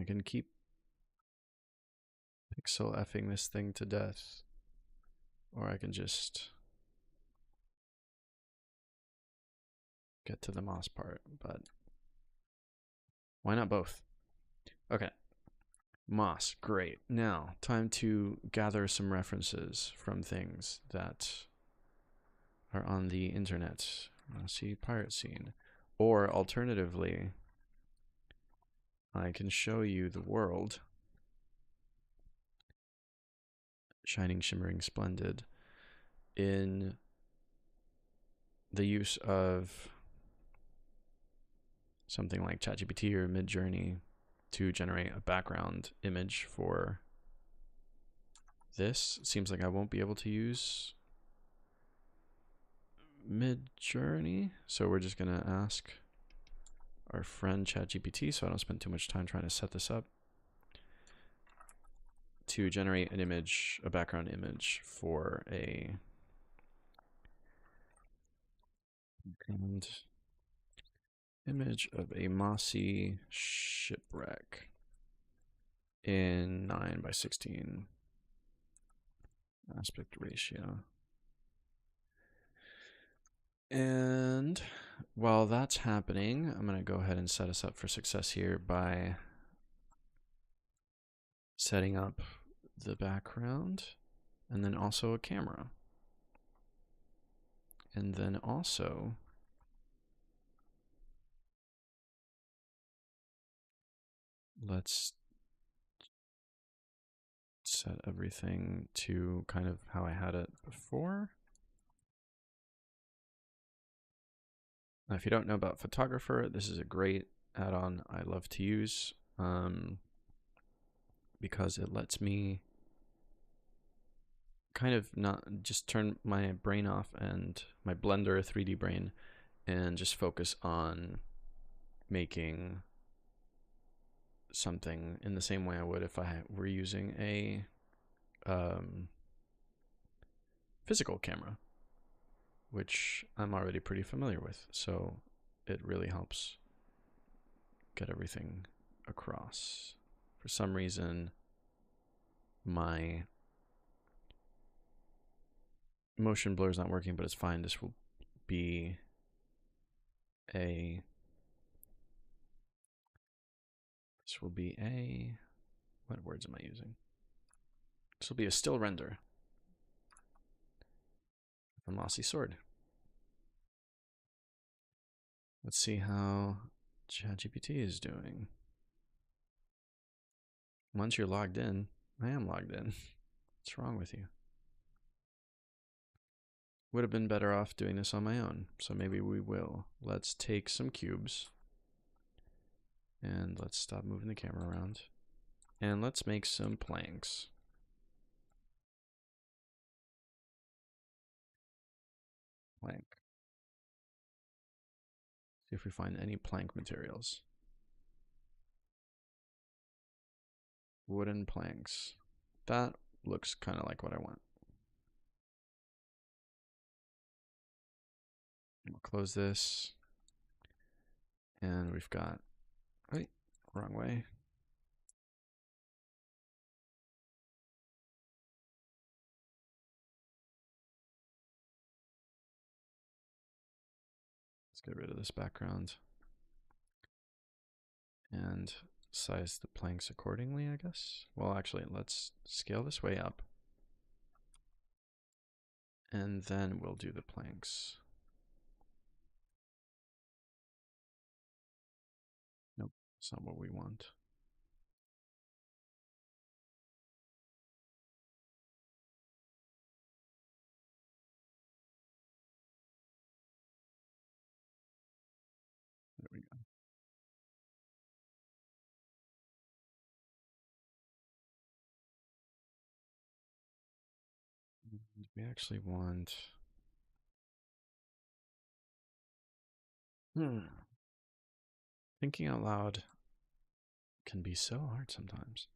can keep pixel effing this thing to death, or I can just get to the moss part, but why not both? Okay, moss, great. Now, time to gather some references from things that are on the internet. Mossy pirate scene. Or alternatively, I can show you the world. Shining, shimmering, splendid. In the use of something like ChatGPT or Midjourney to generate a background image for this. It seems like I won't be able to use Midjourney, so we're just gonna ask our friend ChatGPT, so I don't spend too much time trying to set this up, to generate an image, a background image for a background image of a mossy shipwreck in 9:16 aspect ratio. And while that's happening, I'm going to go ahead and set us up for success here by setting up the background and then also a camera. And then also let's set everything to kind of how I had it before. Now, if you don't know about Photographer, this is a great add-on I love to use because it lets me kind of not just turn my brain off and my Blender 3D brain and just focus on making something in the same way I would if I were using a physical camera, which I'm already pretty familiar with. So it really helps get everything across. For some reason, my motion blur is not working, but it's fine. This will be a what words am I using? This will be a still render of a mossy sword. Let's see how ChatGPT is doing. Once you're logged in, I am logged in. What's wrong with you? Would have been better off doing this on my own, so maybe we will. Let's take some cubes and let's stop moving the camera around. And let's make some planks. Plank. See if we find any plank materials. Wooden planks. That looks kind of like what I want. We'll close this. And we've got, wait, wrong way. Let's get rid of this background. And size the planks accordingly, I guess. Well, actually, let's scale this way up. And then we'll do the planks. It's not what we want. There we go. We actually want. Thinking out loud can be so hard sometimes.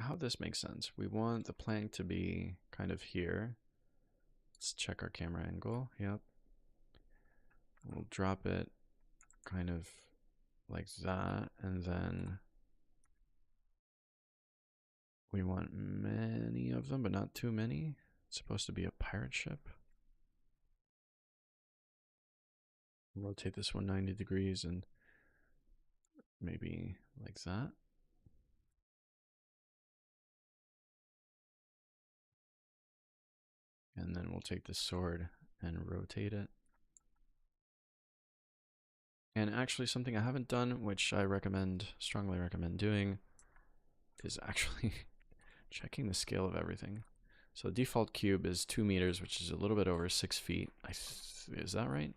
How this makes sense. We want the plank to be kind of here. Let's check our camera angle. Yep. We'll drop it kind of like that, and then we want many of them, but not too many. It's supposed to be a pirate ship. Rotate this one 90 degrees and maybe like that. And then we'll take the sword and rotate it. And actually something I haven't done, which I strongly recommend doing, is actually checking the scale of everything. So the default cube is 2 meters, which is a little bit over 6 feet. Is that right?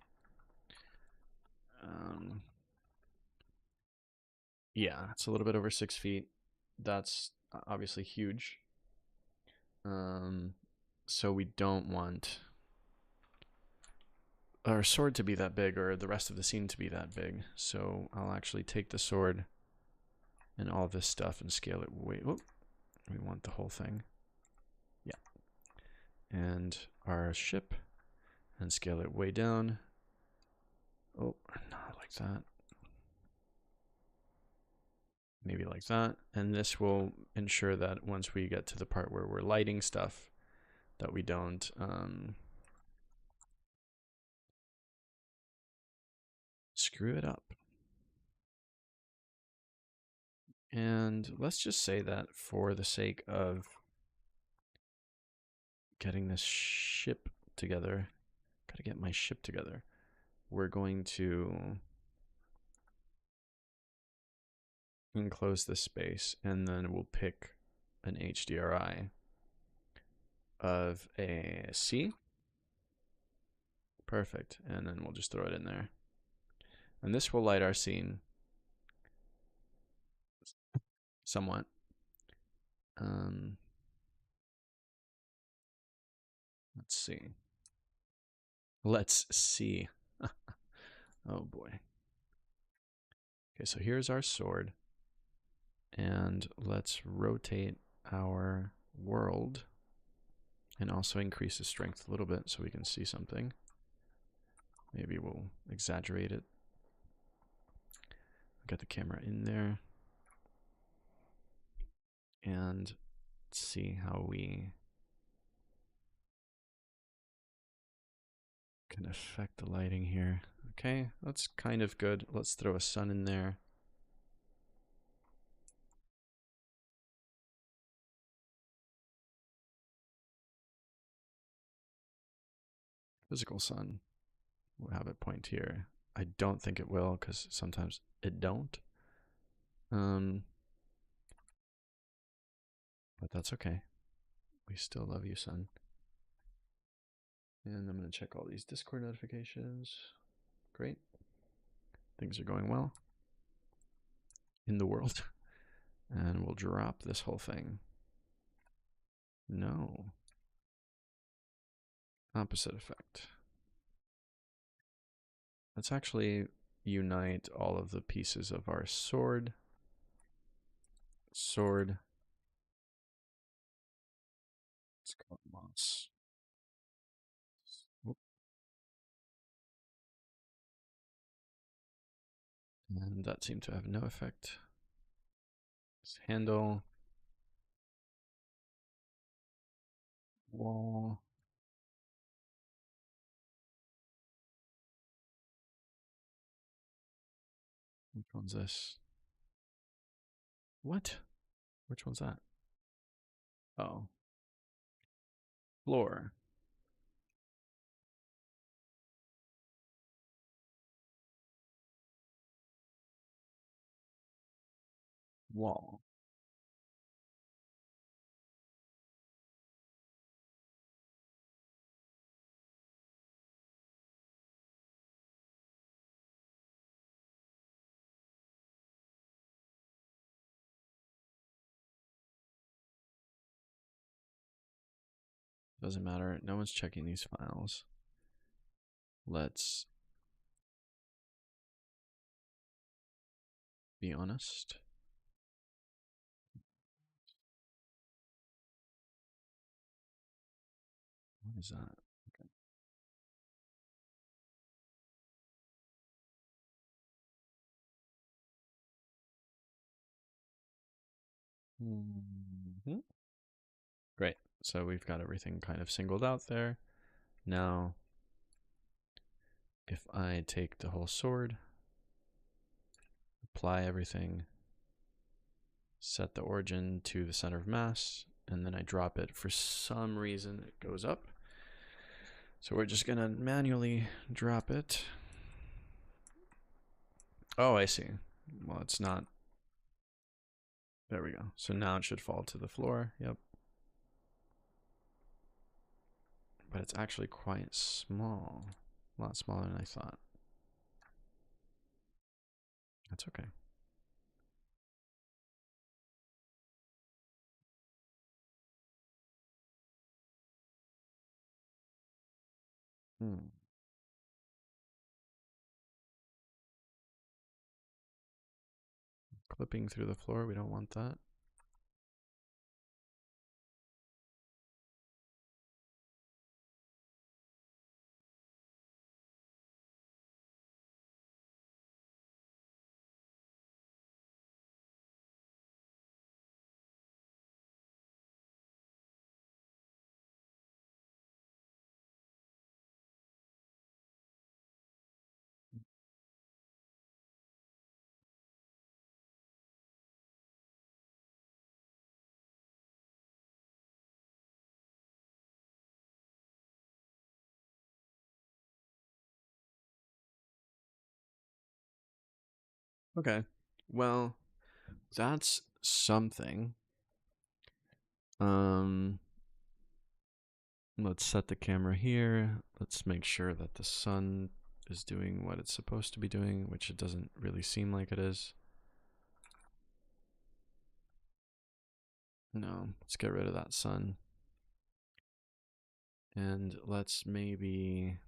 Yeah, it's a little bit over 6 feet. That's obviously huge. So we don't want our sword to be that big or the rest of the scene to be that big. So I'll actually take the sword and all this stuff and scale it way. Oh, we want the whole thing. Yeah. And our ship and scale it way down. Oh, not like that. Maybe like that. And this will ensure that once we get to the part where we're lighting stuff, that we don't screw it up. And let's just say that for the sake of getting this ship together, gotta get my ship together, we're going to enclose this space, and then we'll pick an HDRI of a C. Perfect. And then we'll just throw it in there. And this will light our scene somewhat. Let's see. Let's see. Oh boy. Okay, so here's our sword. And let's rotate our world and also increase the strength a little bit so we can see something. Maybe we'll exaggerate it. Get the camera in there. And see how we can affect the lighting here. Okay, that's kind of good. Let's throw a sun in there. Physical sun. We'll have it point here. I don't think it will because sometimes it don't. But that's okay. We still love you, sun. And I'm going to check all these Discord notifications. Great. Things are going well in the world. And we'll drop this whole thing. No. Opposite effect. Let's actually unite all of the pieces of our sword. Sword. Let's call it moss. And that seemed to have no effect. Let's handle. Wall. Which one's this? What? Which one's that? Oh. Floor. Wall. Doesn't matter. No one's checking these files. Let's be honest. What is that? Okay. Great. So we've got everything kind of singled out there. Now, if I take the whole sword, apply everything, set the origin to the center of mass, and then I drop it, for some reason it goes up. So we're just gonna manually drop it. Oh, I see. Well, it's not. There we go. So now it should fall to the floor. Yep. But it's actually quite small. A lot smaller than I thought. That's okay. Clipping through the floor. We don't want that. Okay. Well, that's something. Um, let's set the camera here. Let's make sure that the sun is doing what it's supposed to be doing, which it doesn't really seem like it is. No, let's get rid of that sun. And let's maybe...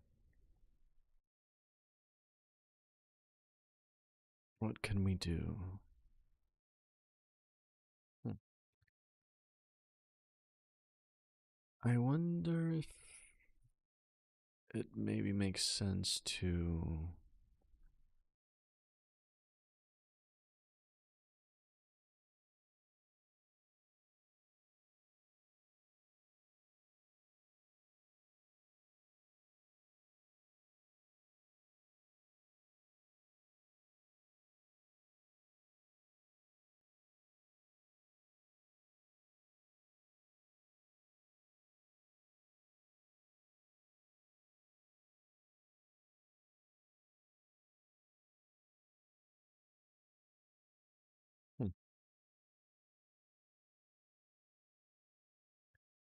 What can we do? I wonder if it maybe makes sense to... Hmm.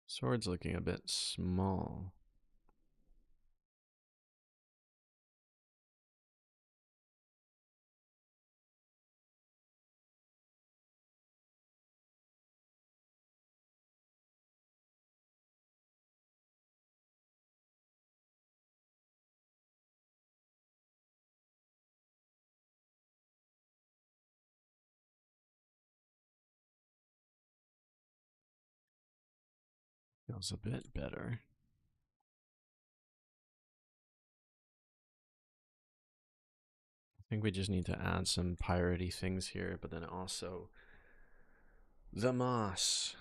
Sword's looking a bit small. Feels a bit better. I think we just need to add some piratey things here, but then also the moss.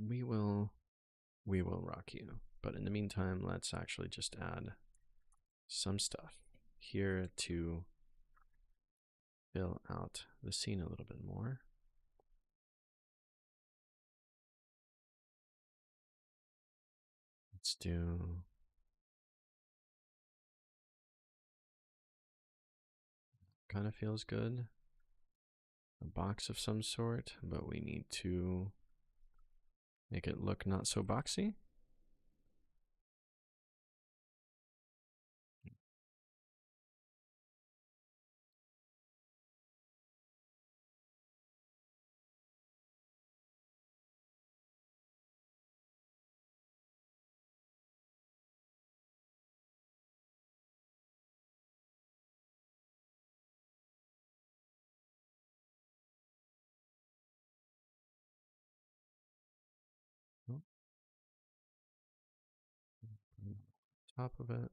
We will we will rock you. But in the meantime, let's actually just add some stuff here to fill out the scene a little bit more. Let's do kind of feels good. A box of some sort, but we need to make it look not so boxy. Oh, top of it.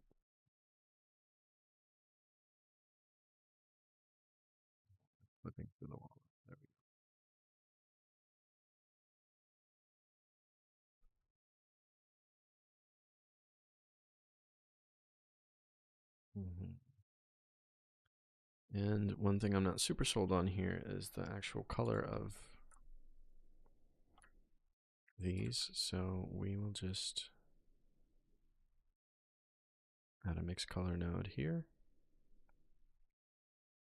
Flipping through the wall. There we go. And one thing I'm not super sold on here is the actual color of these. So we will just add a mix color node here.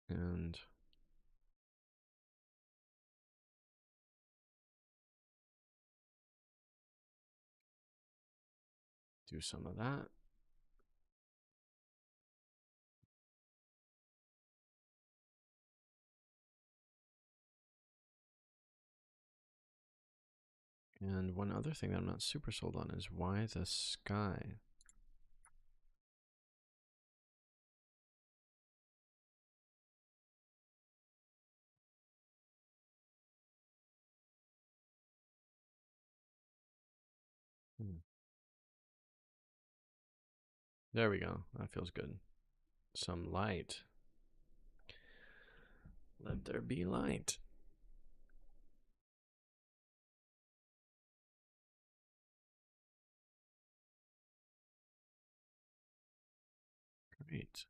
And do some of that. And one other thing that I'm not super sold on is why the sky. There we go. That feels good. Some light. Let there be light. Great.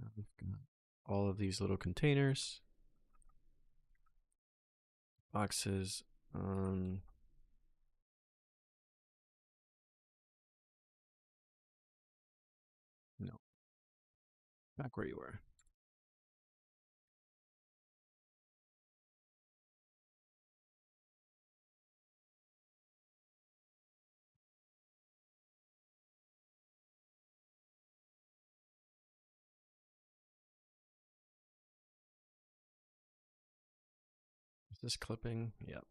Now we've got all of these little containers, boxes. No, back where you were. Is this clipping? Yep.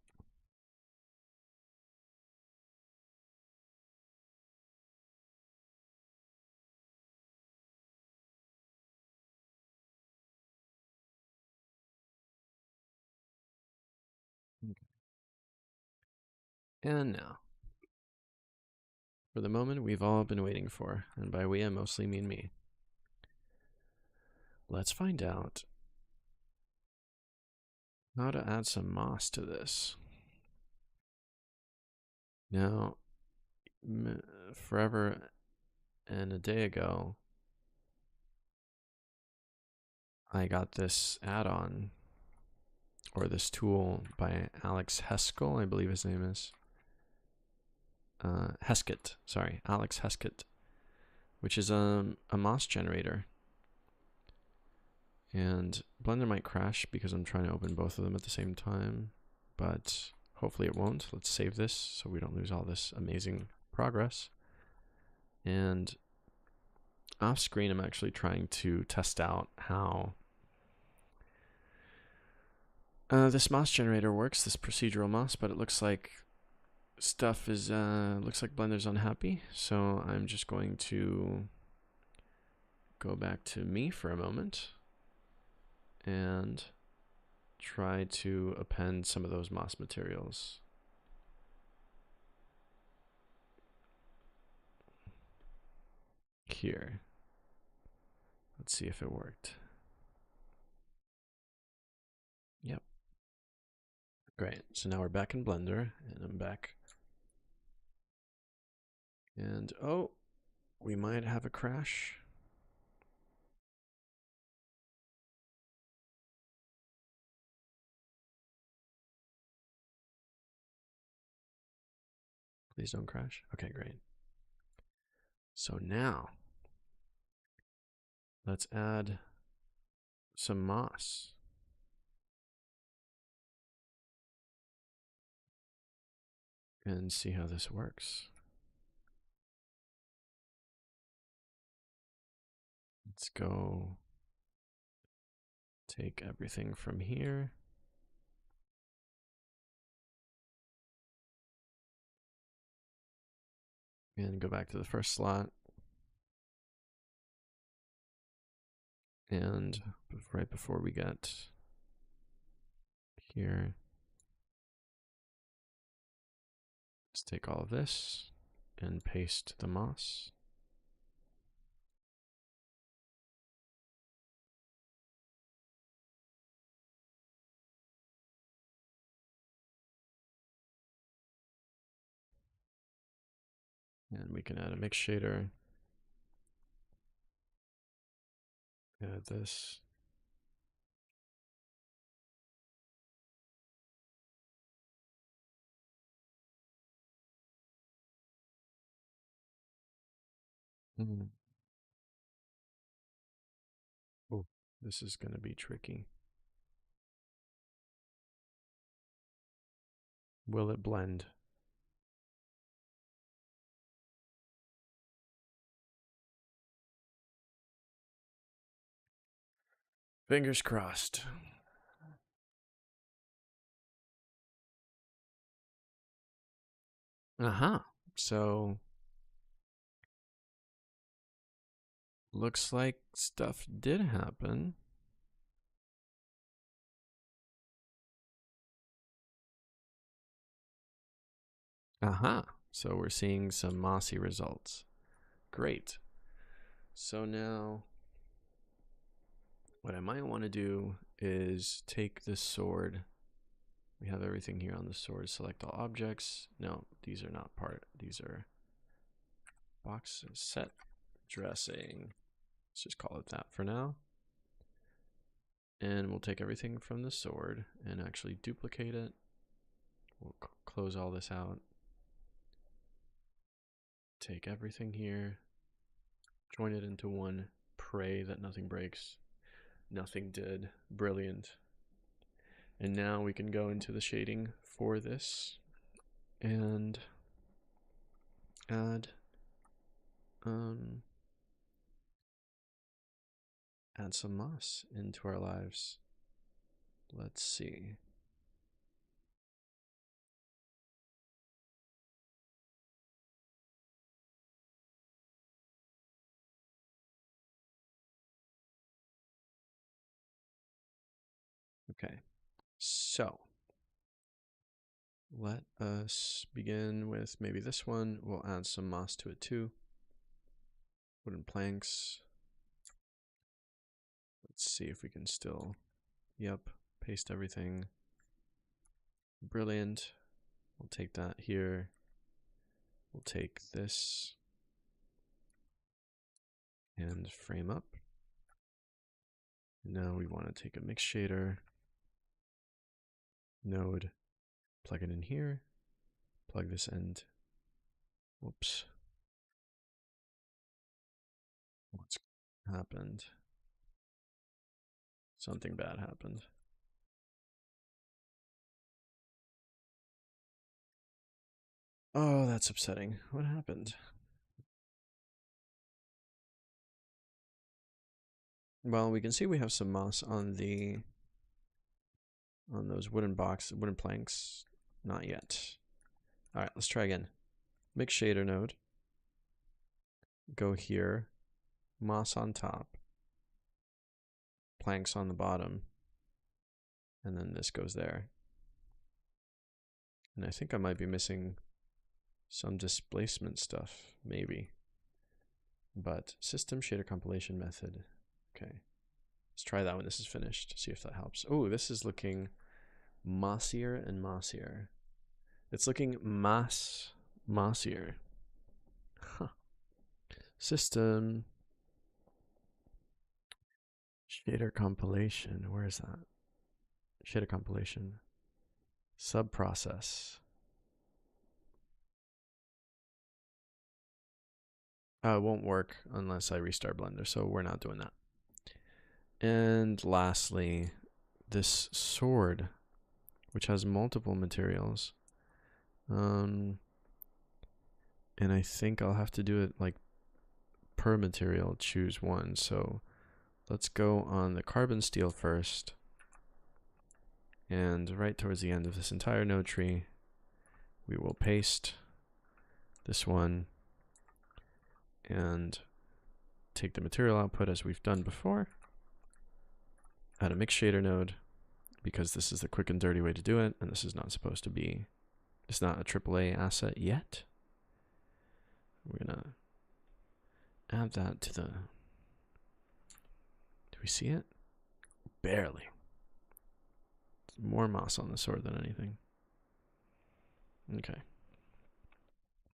Okay. And now, for the moment we've all been waiting for, and by we I mostly mean me. Let's find out how to add some moss to this. Now, forever and a day ago, I got this add-on, or this tool by Alex Heskell, I believe his name is. Heskett, sorry, Alex Heskett, which is a moss generator. And Blender might crash because I'm trying to open both of them at the same time, but hopefully it won't. Let's save this so we don't lose all this amazing progress. And off screen, I'm actually trying to test out how this moss generator works, this procedural moss, but it looks like stuff is, looks like Blender's unhappy. So I'm just going to go back to me for a moment and try to append some of those moss materials. Here. Let's see if it worked. Yep. Great. So now we're back in Blender, and I'm back And oh, we might have a crash. Please don't crash. Okay, great. So now let's add some moss. And see how this works. Let's go take everything from here. And go back to the first slot. And right before we get here, let's take all of this and paste the moss. And we can add a mix shader. Add this. Oh, this is going to be tricky. Will it blend? Fingers crossed. So looks like stuff did happen. So we're seeing some mossy results. Great. So now what I might want to do is take this sword. We have everything here on the sword. Select all objects. No, these are not part. These are boxes. Set dressing. Let's just call it that for now. And we'll take everything from the sword and actually duplicate it. We'll close all this out. Take everything here. Join it into one. Pray that nothing breaks. Nothing did. Brilliant. And now we can go into the shading for this and add some moss into our lives. Let's see. Okay, so let us begin with maybe this one. We'll add some moss to it too. Wooden planks. Let's see if we can still, yep, paste everything. Brilliant. We'll take that here. We'll take this and frame up. Now we want to take a mix shader node, plug it in here, plug this end. Whoops. What's happened? Something bad happened. Oh, that's upsetting. What happened? Well, we can see we have some moss on those wooden planks. Not yet. All right, let's try again. Mix shader node. Go here. Moss on top. Planks on the bottom. And then this goes there. And I think I might be missing some displacement stuff, maybe. But system shader compilation method. Okay. Let's try that when this is finished. See if that helps. Oh, this is looking mossier and mossier. It's looking mossier. System. Shader compilation. Where is that? Shader compilation. Subprocess. It won't work unless I restart Blender, so we're not doing that. And lastly, this sword, which has multiple materials. And I think I'll have to do it like per material, choose one. So let's go on the carbon steel first. And right towards the end of this entire node tree, we will paste this one and take the material output as we've done before. Add a mix shader node, because this is the quick and dirty way to do it, and this is not supposed to be, it's not a AAA asset yet. We're gonna add that to the, do we see it? Barely. More moss on the sword than anything. Okay.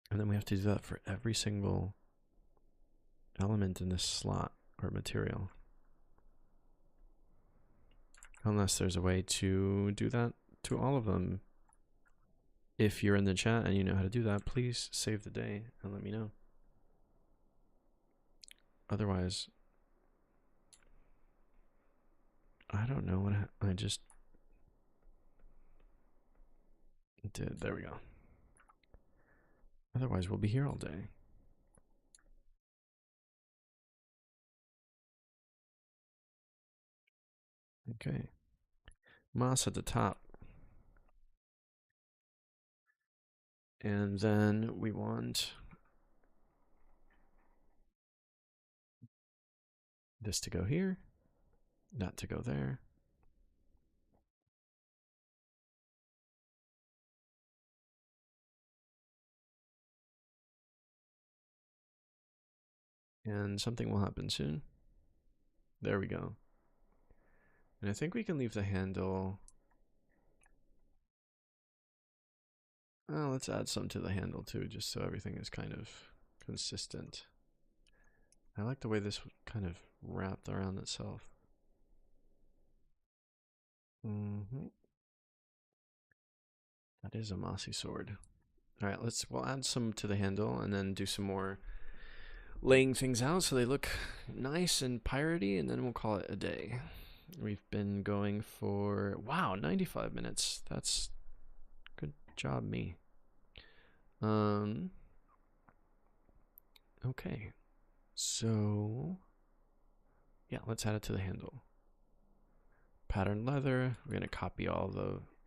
And then we have to do that for every single element in this slot or material. Unless there's a way to do that to all of them. If you're in the chat and you know how to do that, please save the day and let me know. Otherwise, I don't know what I just did. There we go. Otherwise, we'll be here all day. Okay. Moss at the top. And then we want this to go here, that to go there. And something will happen soon. There we go. And I think we can leave the handle. Oh, let's add some to the handle too, just so everything is kind of consistent. I like the way this kind of wrapped around itself. That is a mossy sword. All right, we'll add some to the handle and then do some more laying things out so they look nice and piratey, and then we'll call it a day. We've been going for, wow, 95 minutes. That's good job, me. Okay. So, yeah, let's add it to the handle. Pattern leather. We're gonna copy all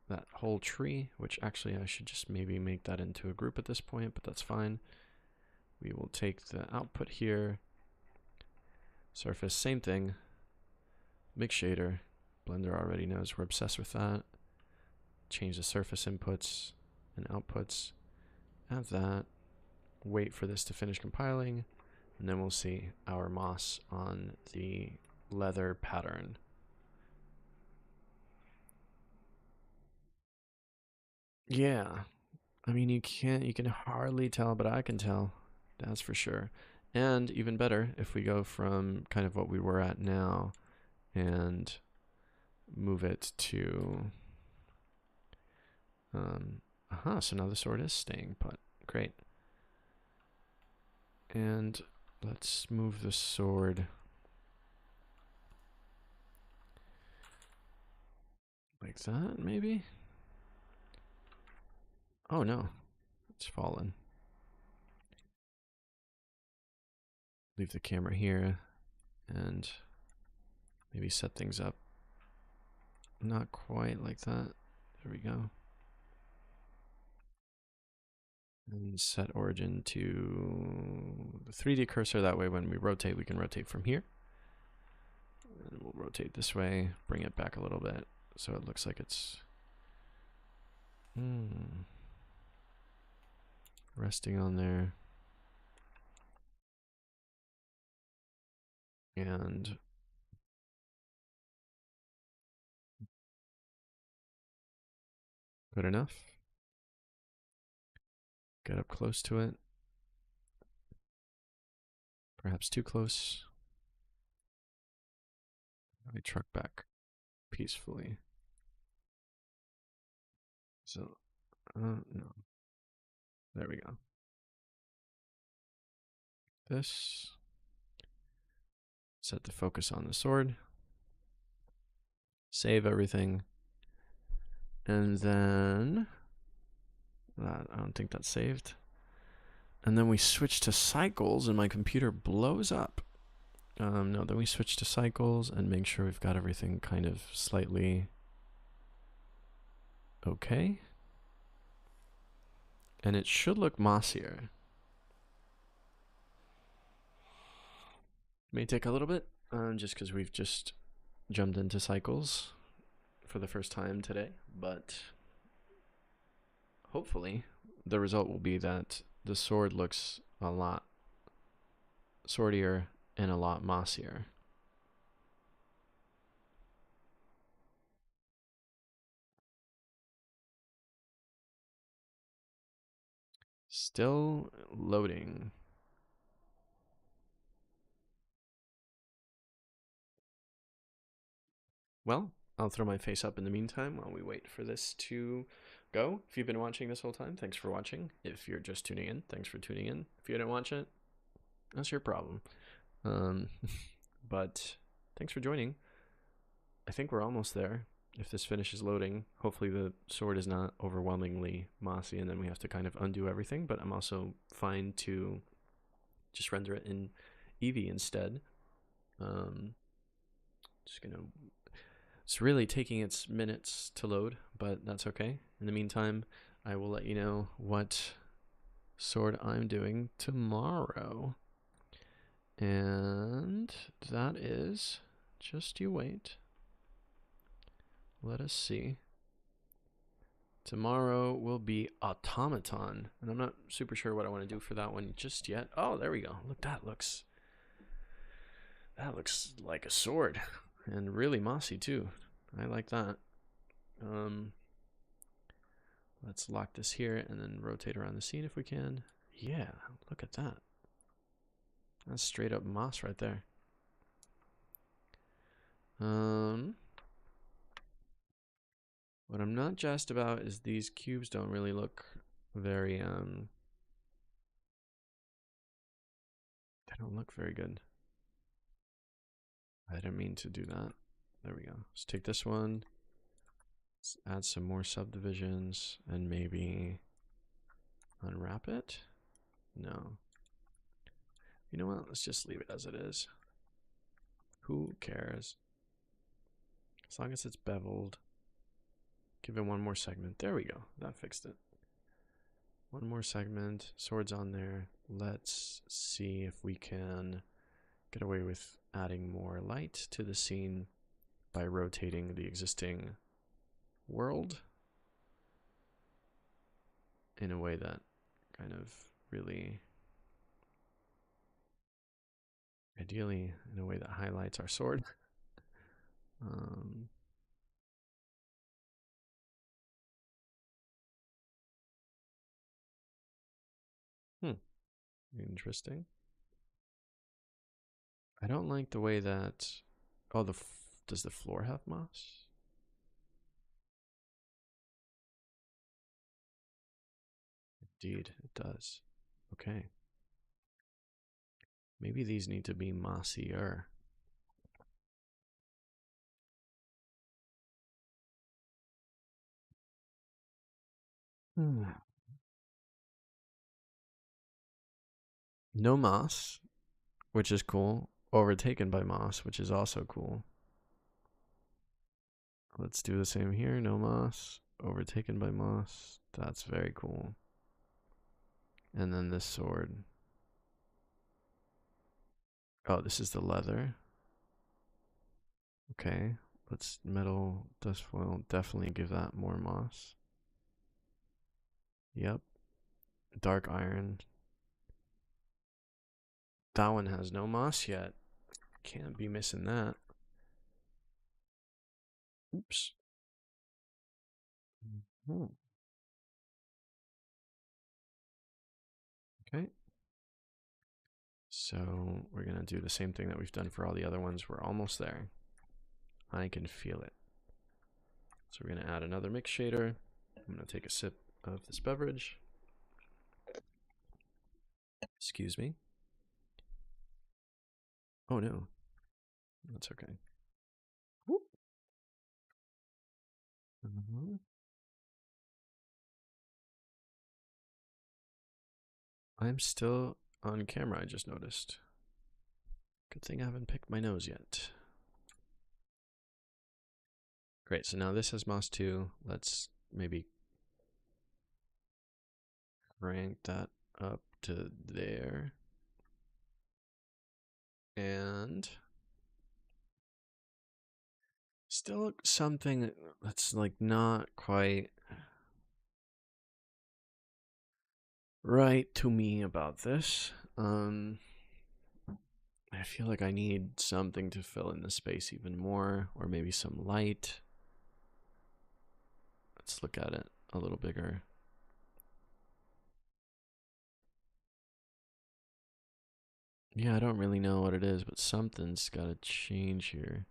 that whole tree, which actually I should just maybe make that into a group at this point, but that's fine. We will take the output here. Surface, same thing. Mix shader. Blender already knows we're obsessed with that. Change the surface inputs and outputs. Add that. Wait for this to finish compiling, and then we'll see our moss on the leather pattern. Yeah, I mean, you can hardly tell, but I can tell. That's for sure. And even better, if we go from kind of what we were at now and move it to, so now the sword is staying put. Great. And let's move the sword like that, maybe? Oh no, it's fallen. Leave the camera here and maybe set things up. Not quite like that. There we go. And set origin to the 3D cursor. That way when we rotate, we can rotate from here. And we'll rotate this way, bring it back a little bit so it looks like it's resting on there. And good enough. Get up close to it. Perhaps too close. I truck back peacefully. So, no. There we go. This. Set the focus on the sword. Save everything. And then... I don't think that's saved. And then we switch to cycles and my computer blows up. No, then we switch to cycles and make sure we've got everything kind of slightly okay. And it should look mossier. May take a little bit, just because we've just jumped into cycles for the first time today, but hopefully the result will be that the sword looks a lot swordier and a lot mossier. Still loading. Well, I'll throw my face up in the meantime while we wait for this to go. If you've been watching this whole time, thanks for watching. If you're just tuning in, thanks for tuning in. If you didn't watch it, that's your problem. But thanks for joining. I think we're almost there. If this finishes loading, hopefully the sword is not overwhelmingly mossy and then we have to kind of undo everything, but I'm also fine to just render it in Eevee instead. Just gonna... It's really taking its minutes to load, but that's okay. In the meantime, I will let you know what sword I'm doing tomorrow. And that is, just you wait. Let us see. Tomorrow will be Automaton, and I'm not super sure what I want to do for that one just yet. Oh, there we go. Look, that looks like a sword, and really mossy too. I like that. Let's lock this here and then rotate around the scene if we can. Yeah, look at that. That's straight up moss right there. What I'm not jazzed about is these cubes don't really look very, they don't look very good. I didn't mean to do that. There we go. Let's take this one. Let's add some more subdivisions and maybe unwrap it. No. You know what? Let's just leave it as it is. Who cares? As long as it's beveled. Give it one more segment. There we go. That fixed it. One more segment. Swords on there. Let's see if we can get away with adding more light to the scene by rotating the existing world in a way that kind of really, ideally in a way that highlights our sword. Interesting. I don't like the way that, oh, does the floor have moss? Indeed, it does. Okay. Maybe these need to be mossier. No moss, which is cool. Overtaken by moss, which is also cool. Let's do the same here. No moss. Overtaken by moss. That's very cool. And then this sword. Oh, this is the leather. Okay. Let's metal dust foil. Definitely give that more moss. Yep. Dark iron. That one has no moss yet. Can't be missing that. Oops. Okay. So we're going to do the same thing that we've done for all the other ones. We're almost there. I can feel it. So we're going to add another mix shader. I'm going to take a sip of this beverage. Excuse me. Oh no, that's okay. I'm still on camera, I just noticed. Good thing I haven't picked my nose yet. Great, so now this has Moss 2. Let's maybe crank that up to there. And still something that's like not quite right to me about this. I feel like I need something to fill in the space even more, or maybe some light. Let's look at it a little bigger. Yeah, I don't really know what it is, but something's got to change here.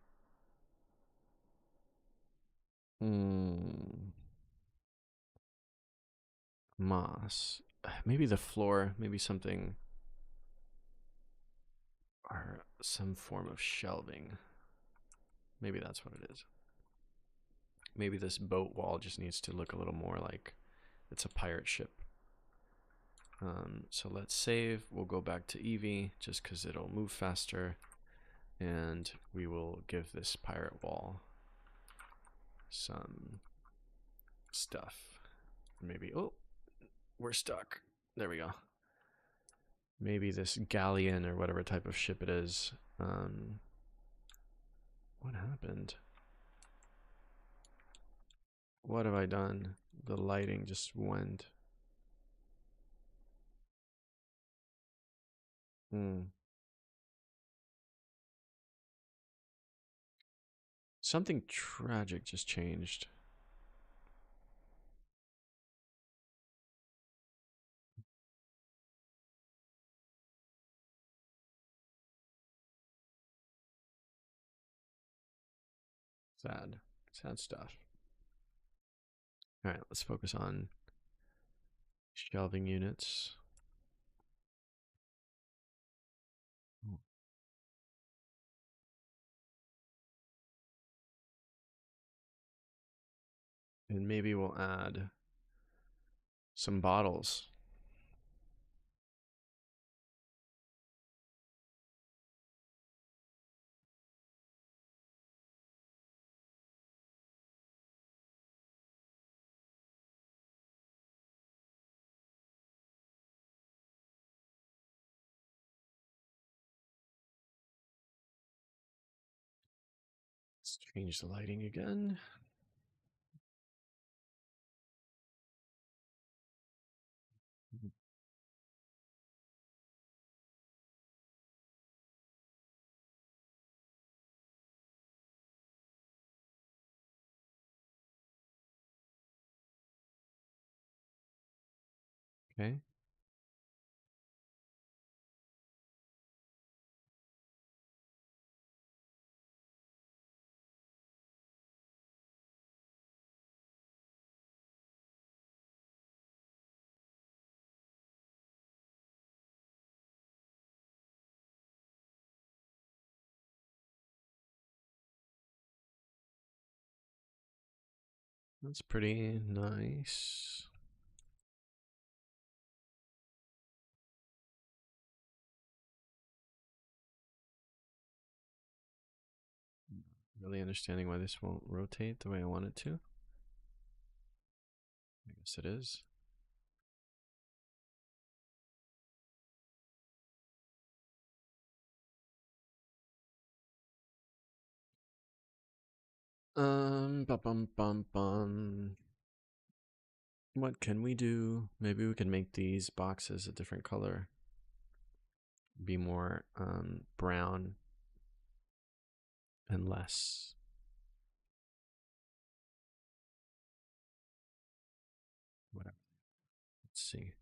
Moss. Maybe the floor, maybe something, or some form of shelving. Maybe that's what it is. Maybe this boat wall just needs to look a little more like it's a pirate ship. So let's save. We'll go back to Eevee just because it'll move faster. And we will give this pirate wall some stuff. Maybe, oh, we're stuck. There we go. Maybe this galleon or whatever type of ship it is. What happened? What have I done? The lighting just went. Something tragic just changed. Sad. Sad stuff. Alright, let's focus on shelving units. And maybe we'll add some bottles. Let's change the lighting again. Okay. That's pretty nice. Really understanding why this won't rotate the way I want it to. I guess it is. Bum bum bum. What can we do? Maybe we can make these boxes a different color. Be more brown and less. Whatever. Let's see.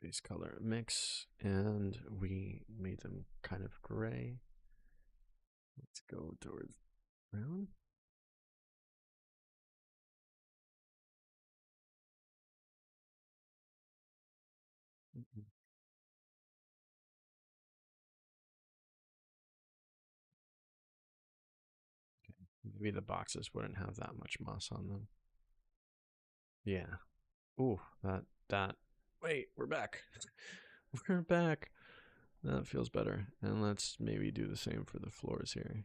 base color mix, and we made them kind of gray. Let's go towards brown. Okay. Maybe the boxes wouldn't have that much moss on them. Yeah. Ooh, that. Wait, we're back. We're back. That feels better. And let's maybe do the same for the floors here.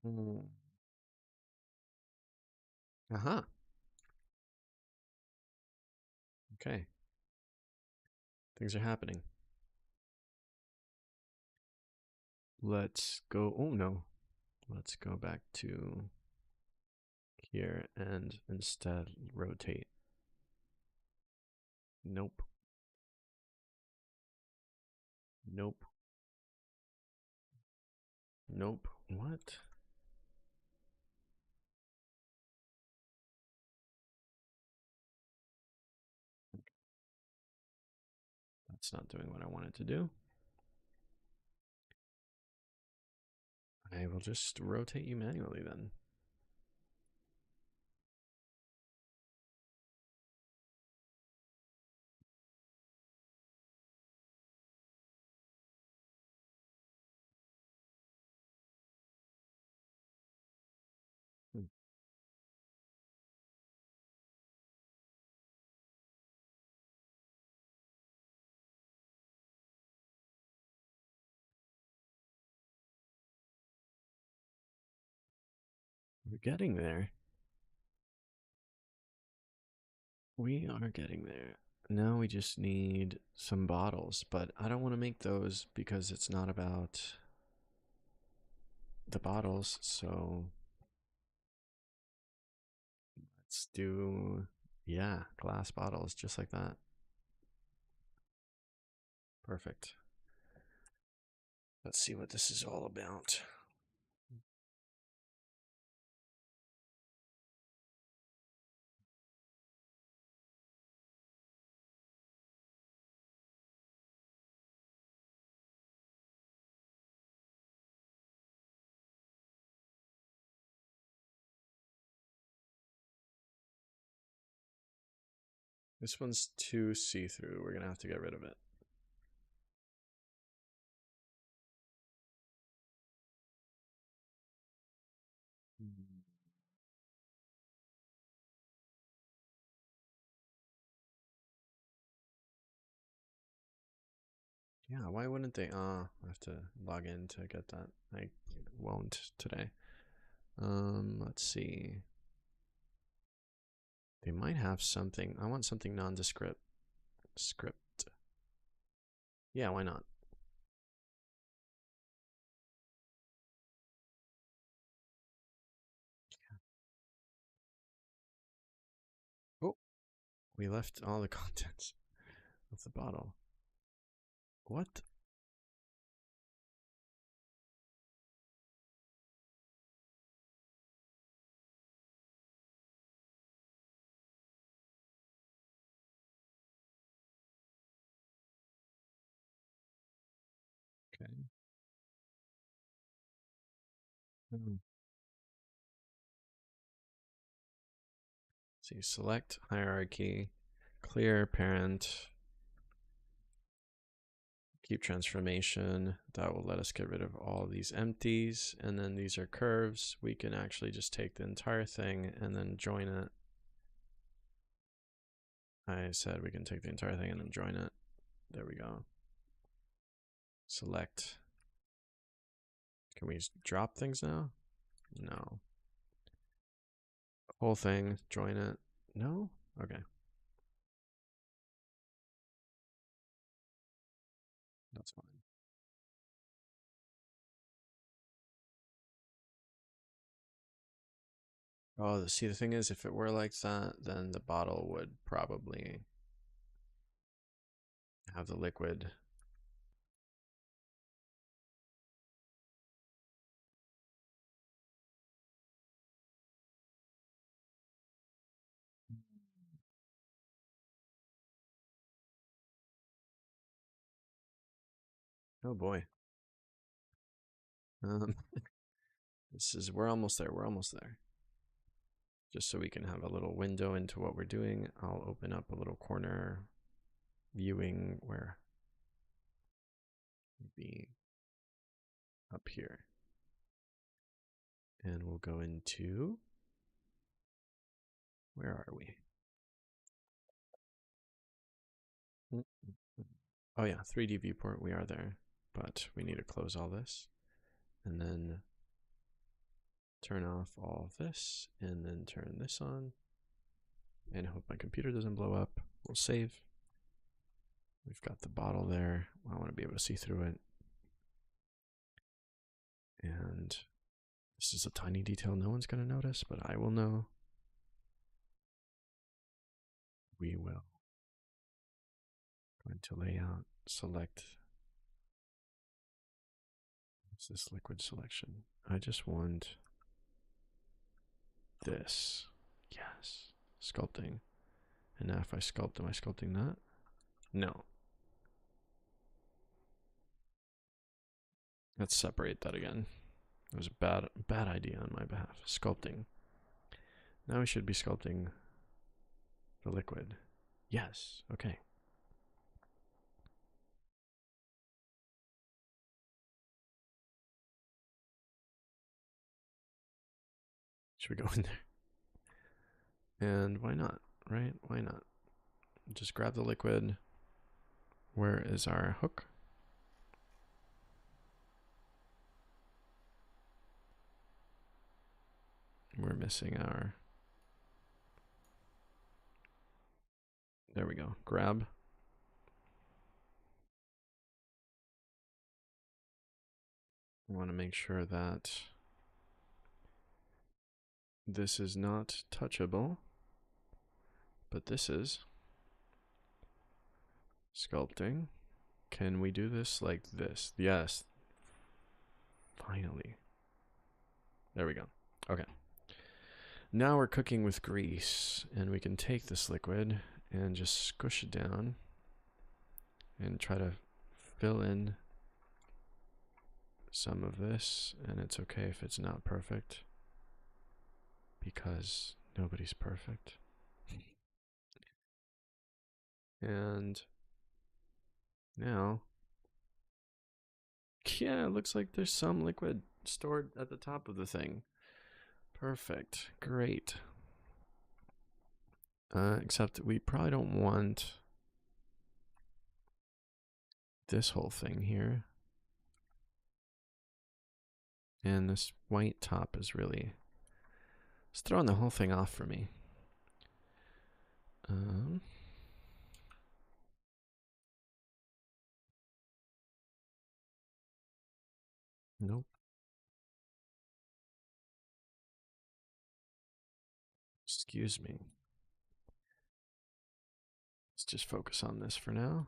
Mm. Uh-huh. Okay. Things are happening. Let's go. Oh, no. Let's go back to here and instead rotate. Nope. Nope. Nope. What? That's not doing what I wanted to do. I will just rotate you manually then. Hmm. We're getting there. We are getting there. Now we just need some bottles, but I don't want to make those because it's not about the bottles. So let's do, yeah, glass bottles just like that. Perfect. Let's see what this is all about. This one's too see-through. We're going to have to get rid of it. Yeah, why wouldn't they? I have to log in to get that. I won't today. Let's see. They might have something. I want something nondescript. Script. Yeah, why not? Oh, we left all the contents of the bottle. What? Okay. Hmm. So you select hierarchy, clear parent, keep transformation. That will let us get rid of all these empties. And then these are curves. We can actually just take the entire thing and then join it. I said we can take the entire thing and then join it. There we go. Select. Can we drop things now? No. Whole thing, join it. No? Okay. That's fine. Oh, see, the thing is, if it were like that, then the bottle would probably have the liquid. Oh boy. Um, we're almost there. We're almost there. Just so we can have a little window into what we're doing, I'll open up a little corner viewing where be up here. And we'll go into, where are we? Oh yeah, 3D viewport, we are there. But we need to close all this. And then turn off all of this. And then turn this on. And hope my computer doesn't blow up. We'll save. We've got the bottle there. I want to be able to see through it. And this is a tiny detail no one's going to notice, but I will know. We will. Going to layout, select. What's this liquid selection? I just want this. Yes. Sculpting. And now if I sculpt, am I sculpting that? No. Let's separate that again. It was a bad idea on my behalf. Sculpting. Now we should be sculpting the liquid. Yes. Okay. Should we go in there? And why not? Right? Why not? Just grab the liquid. Where is our hook? We're missing our... There we go. Grab. We want to make sure that this is not touchable, but this is. Sculpting. Can we do this like this? Yes. Finally. There we go. Okay. Now we're cooking with grease, and we can take this liquid and just squish it down and try to fill in some of this, and it's okay if it's not perfect because nobody's perfect. And now, yeah, it looks like there's some liquid stored at the top of the thing. Perfect. Great. Except we probably don't want this whole thing here. And this white top is really... It's throwing the whole thing off for me. Nope. Excuse me. Let's just focus on this for now.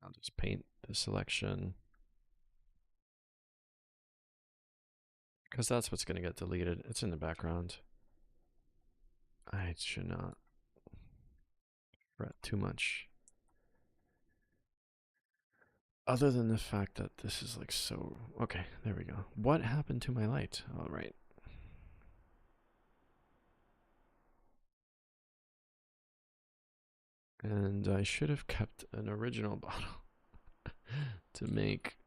I'll just paint the selection. Because that's what's going to get deleted. It's in the background. I should not fret too much. Other than the fact that this is like so... Okay, there we go. What happened to my light? All right. And I should have kept an original bottle to make...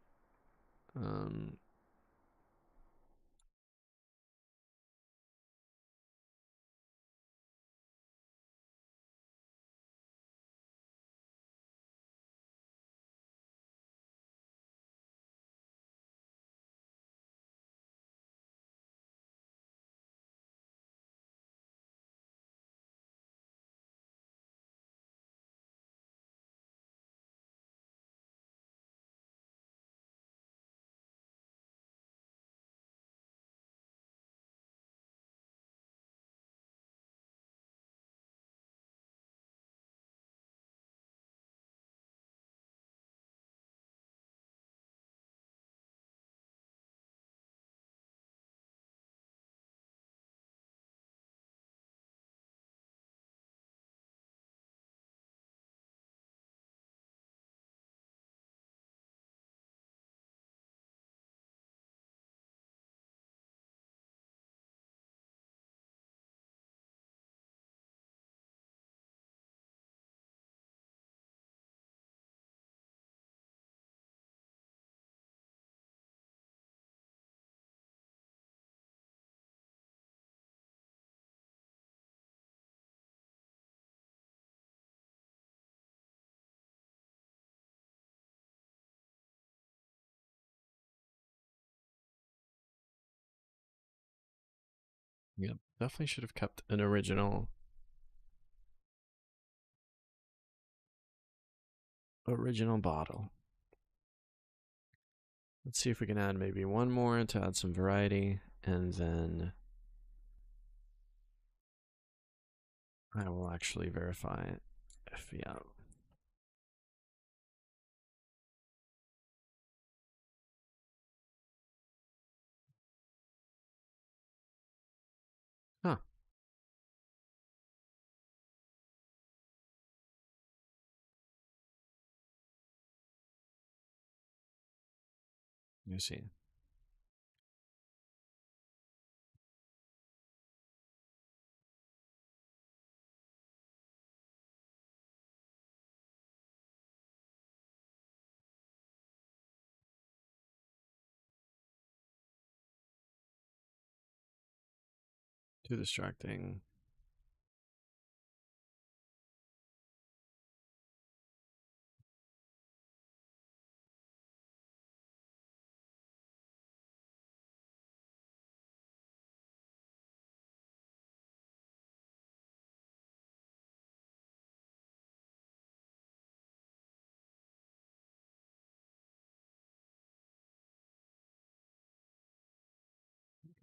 Yep, definitely should have kept an original bottle. Let's see if we can add maybe one more to add some variety, and then I will actually verify it. If yeah. Huh. You see. Too distracting.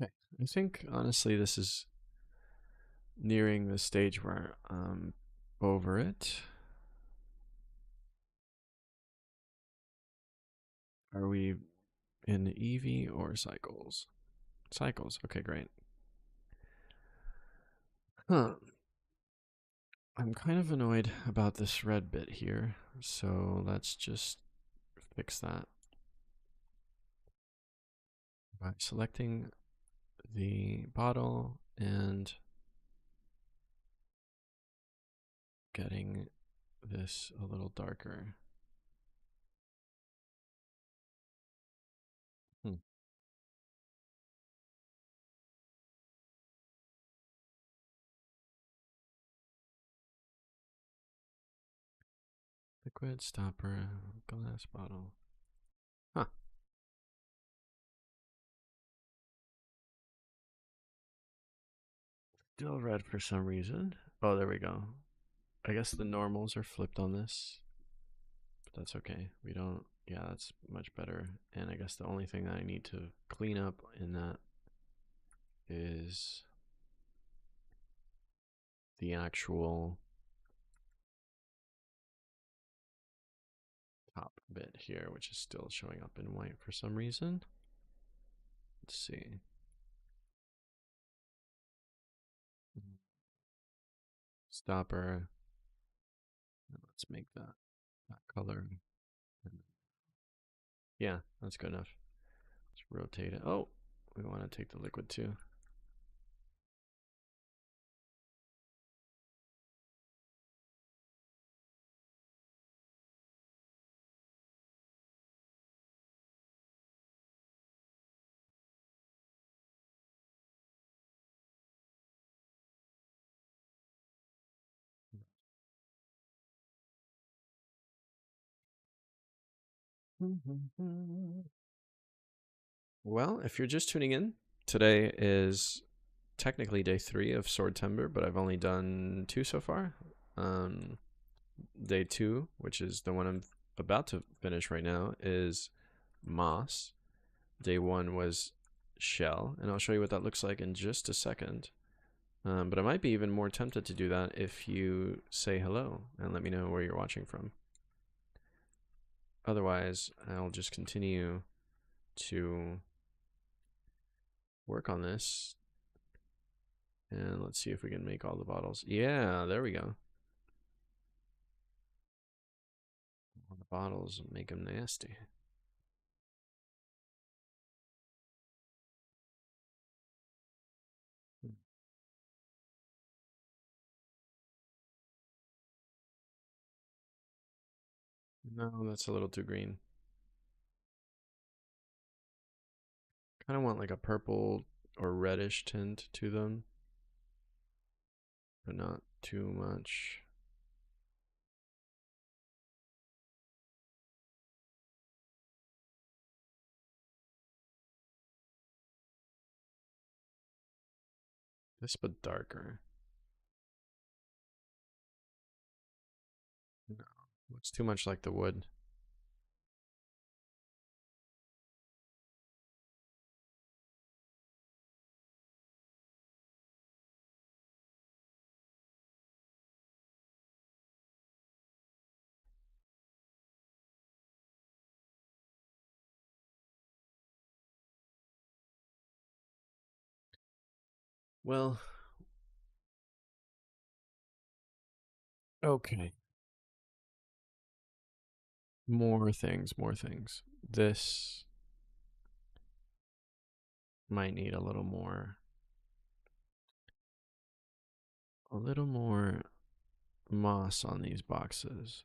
Okay. I think honestly this is nearing the stage where I'm over it. Are we in Eevee or cycles? Cycles. Okay, great. Huh. I'm kind of annoyed about this red bit here, so let's just fix that by selecting the bottle and getting this a little darker. Hmm. Liquid stopper, glass bottle. Huh. Still red for some reason. Oh, there we go. I guess the normals are flipped on this, but that's okay. We don't, yeah, that's much better. And I guess the only thing that I need to clean up in that is the actual top bit here, which is still showing up in white for some reason. Let's see. Stopper. Let's make that color. Yeah, that's good enough. Let's rotate it. Oh, we want to take the liquid too. Well, if you're just tuning in, today is technically day 3 of Swordtember, but I've only done 2 so far. Day 2, which is the one I'm about to finish right now, is moss. Day 1 was shell, and I'll show you what that looks like in just a second. But I might be even more tempted to do that if you say hello and let me know where you're watching from. Otherwise, I'll just continue to work on this. And let's see if we can make all the bottles. Yeah, there we go. All the bottles make them nasty. No, that's a little too green. Kind of want like a purple or reddish tint to them, but not too much. This but darker. No, looks too much like the wood. Well, okay. More things, more things. This might need a little more moss on these boxes.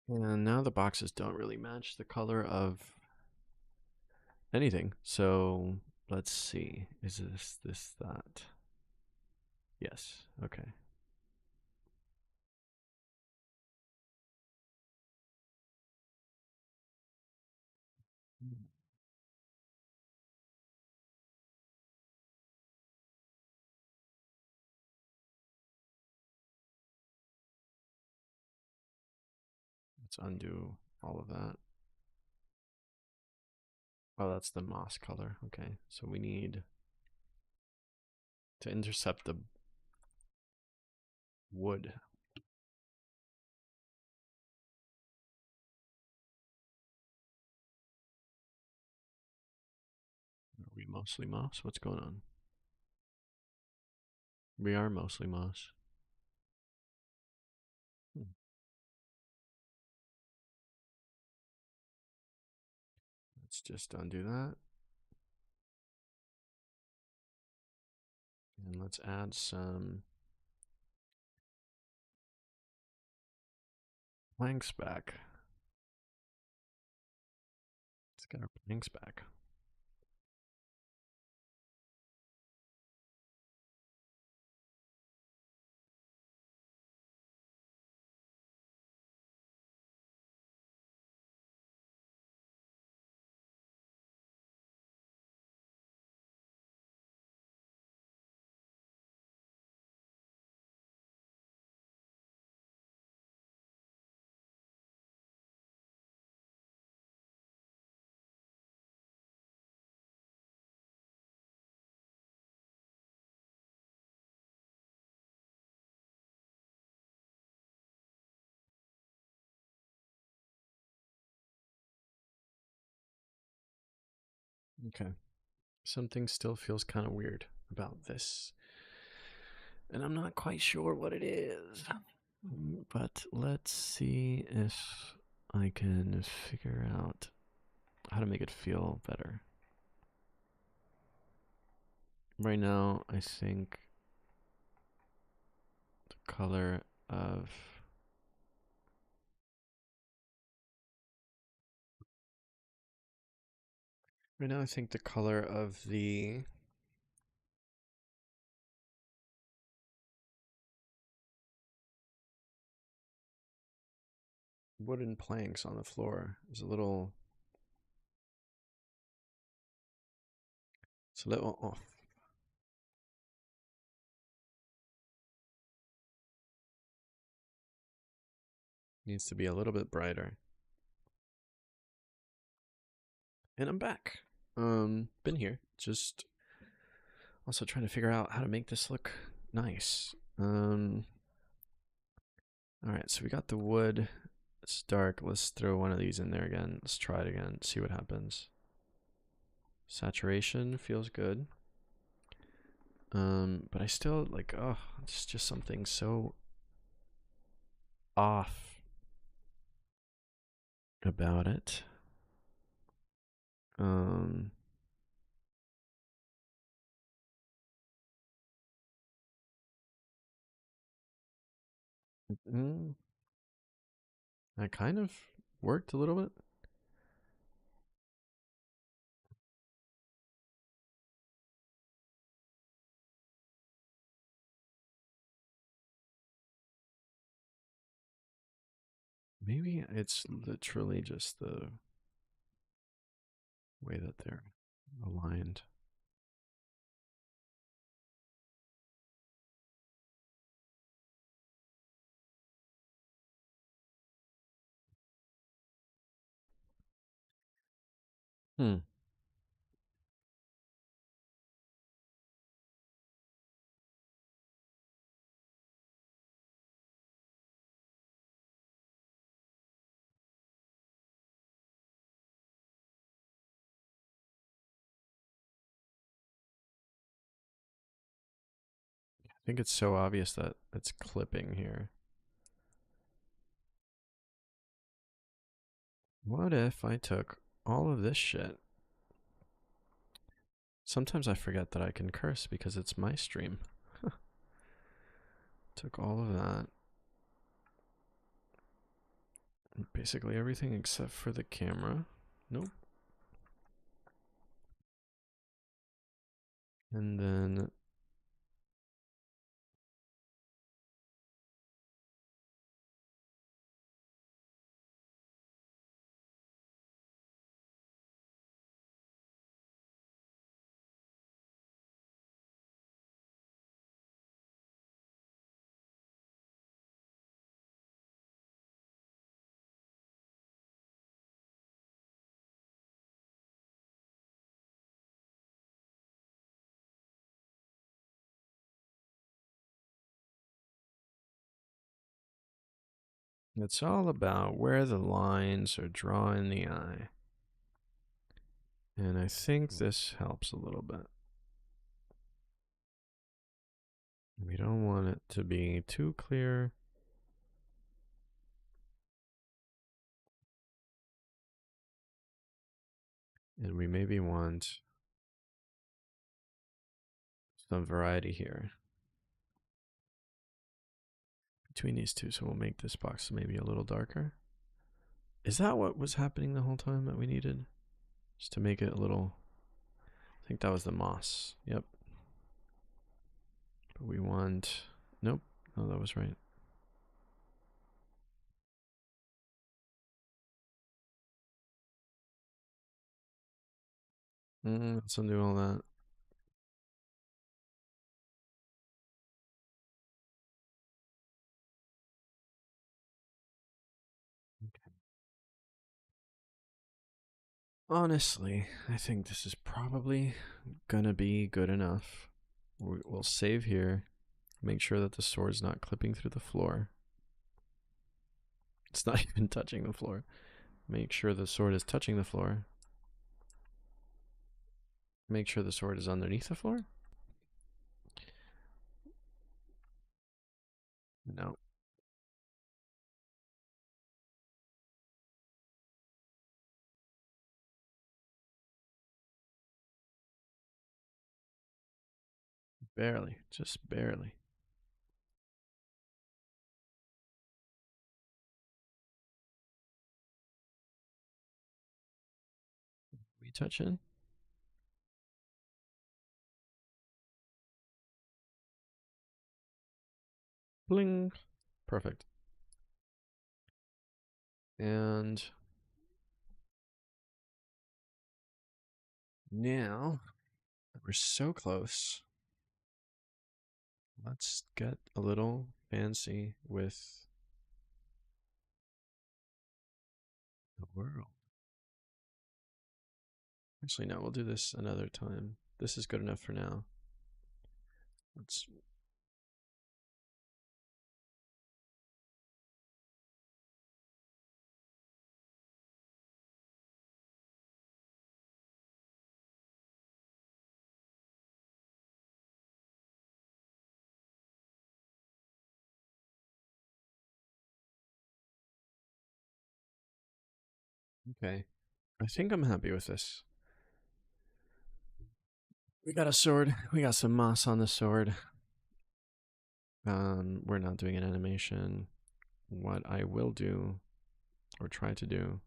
And now the boxes don't really match the color of anything. So let's see. Is this, that? Yes. Okay. Let's undo all of that. Oh, that's the moss color. Okay. So we need to intercept the wood. Are we mostly moss? What's going on? We are mostly moss. Hmm. Let's just undo that. And let's add some planks back. Let's get our planks back. Okay. Something still feels kind of weird about this. And I'm not quite sure what it is. But let's see if I can figure out how to make it feel better. Right now, I think the color of. Right now, I think the color of the wooden planks on the floor is a little. It's a little off. Needs to be a little bit brighter. And I'm back. Been here. Just also trying to figure out how to make this look nice. All right, so we got the wood. It's dark. Let's throw one of these in there again. Let's try it again. See what happens. Saturation feels good. But I still like, oh, it's just something so off about it. Um, mm, I kind of worked a little bit. Maybe it's literally just the way that they're aligned. Hmm. I think it's so obvious that it's clipping here. What if I took all of this shit? Sometimes I forget that I can curse because it's my stream. Took all of that. Basically everything except for the camera. Nope. And then it's all about where the lines are drawing the eye. And I think this helps a little bit. We don't want it to be too clear. And we maybe want some variety here between these two. So we'll make this box maybe a little darker. Is that what was happening the whole time that we needed? Just to make it a little... I think that was the moss. Yep. But we want... Nope. No, that was right. Let's undo all that. Honestly, I think this is probably gonna be good enough. We'll save here. Make sure that the sword's not clipping through the floor. It's not even touching the floor. Make sure the sword is touching the floor. Make sure the sword is underneath the floor. No. Barely. Just barely. We touch in. Bling. Perfect. And now we're so close. Let's get a little fancy with the world. Actually, no, we'll do this another time. This is good enough for now. Let's... Okay. I think I'm happy with this. We got a sword. We got some moss on the sword. We're not doing an animation. What I will do, or try to do,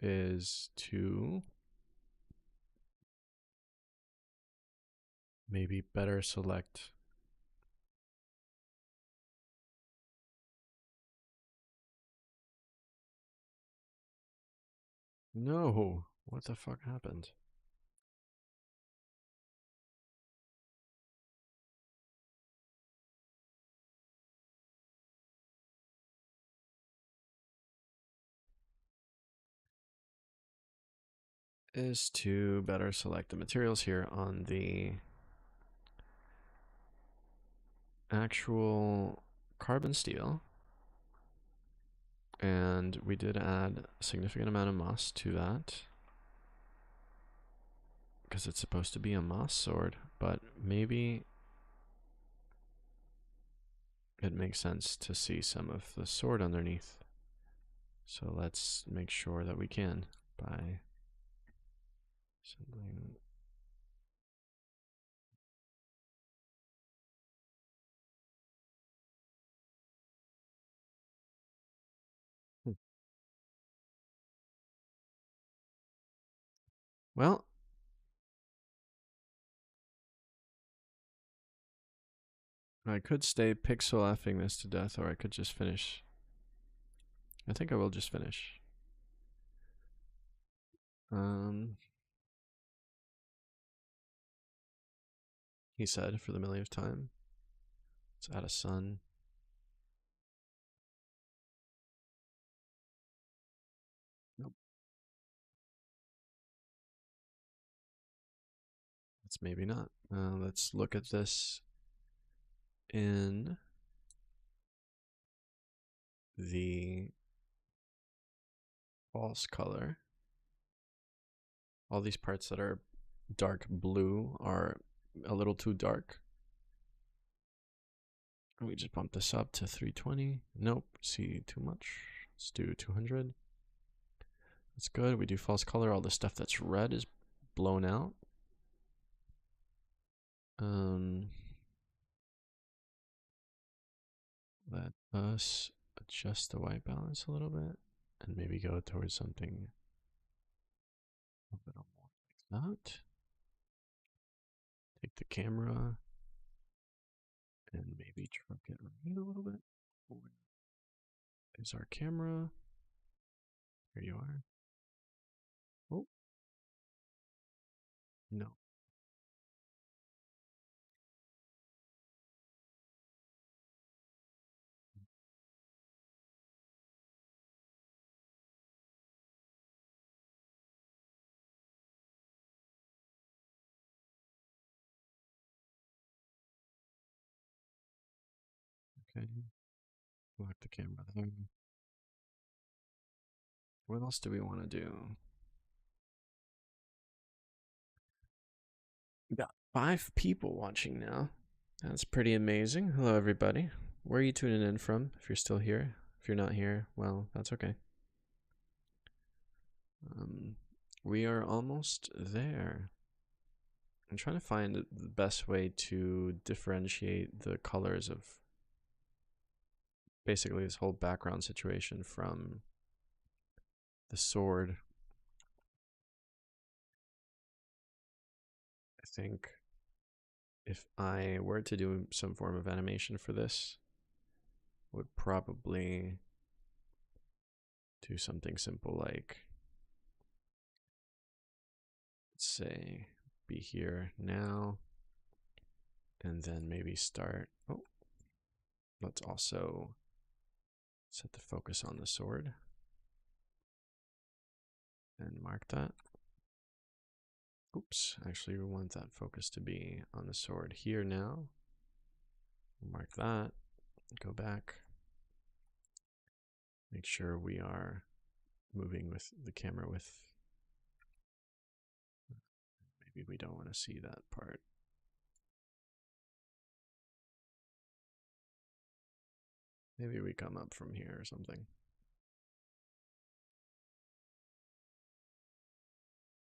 is to maybe better select No. What the fuck happened? Is to better select the materials here on the actual carbon steel. And we did add a significant amount of moss to that because it's supposed to be a moss sword, but maybe it makes sense to see some of the sword underneath. So let's make sure that we can by assembling. Well, I could stay pixel effing this to death, or I could just finish. I think I will just finish. He said for the millionth time. Let's add a sun. Nope. Let's maybe not. Let's look at this in the false color. All these parts that are dark blue are a little too dark. We just bump this up to 320. Nope, see too much. Let's do 200. That's good. We do false color. All the stuff that's red is blown out. Let us adjust the white balance a little bit and maybe go towards something a little more like that. Take the camera and maybe truck it right a little bit. Where is our camera? Here you are. Oh, no. Okay. Lock the camera there. What else do we want to do? We got 5 people watching now. That's pretty amazing. Hello, everybody. Where are you tuning in from? If you're still here, if you're not here, well, that's okay. We are almost there. I'm trying to find the best way to differentiate the colors of basically this whole background situation from the sword. I think if I were to do some form of animation for this, would probably do something simple like, let's say, be here now, and then maybe start. Oh, let's also set the focus on the sword and mark that. Oops, actually we want that focus to be on the sword here now. Mark that, go back. Make sure we are moving with the camera with, maybe we don't want to see that part. Maybe we come up from here or something.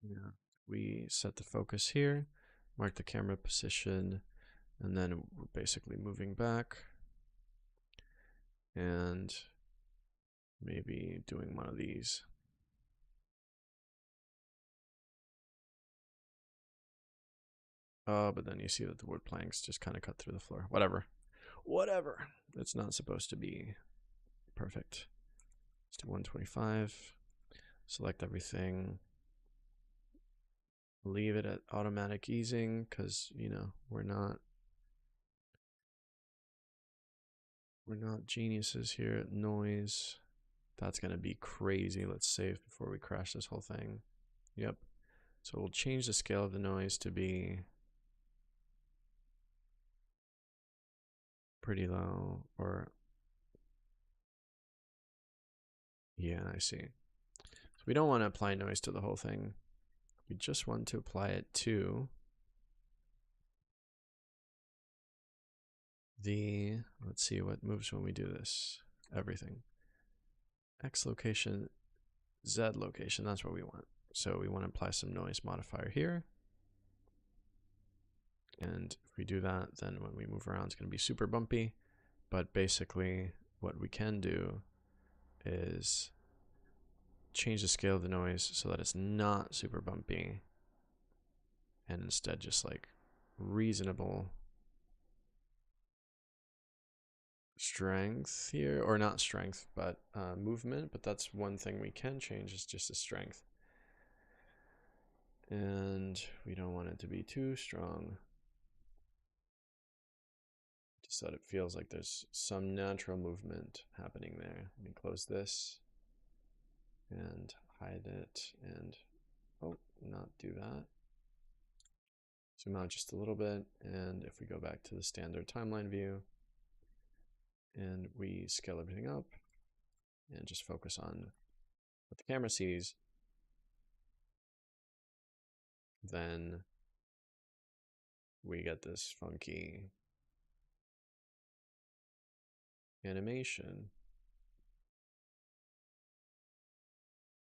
Yeah, we set the focus here, mark the camera position, and then we're basically moving back and maybe doing one of these. Oh, but then you see that the wood planks just kind of cut through the floor. Whatever. Whatever. It's not supposed to be perfect. Let's do 125. Select everything. Leave it at automatic easing because, you know, we're not geniuses here at noise. That's going to be crazy. Let's save before we crash this whole thing. Yep. So we'll change the scale of the noise to be pretty low, or yeah, I see. So we don't want to apply noise to the whole thing. We just want to apply it to the, let's see what moves when we do this. Everything. X location, Z location, that's what we want. So we want to apply some noise modifier here. And if we do that, then when we move around, it's going to be super bumpy. But basically, what we can do is change the scale of the noise so that it's not super bumpy, and instead just like reasonable strength here, or not strength, but movement. But that's one thing we can change, is just the strength. And we don't want it to be too strong, just so that it feels like there's some natural movement happening there. Let me close this and hide it, and oh, not do that. Zoom out just a little bit, and if we go back to the standard timeline view and we scale everything up and just focus on what the camera sees, then we get this funky animation,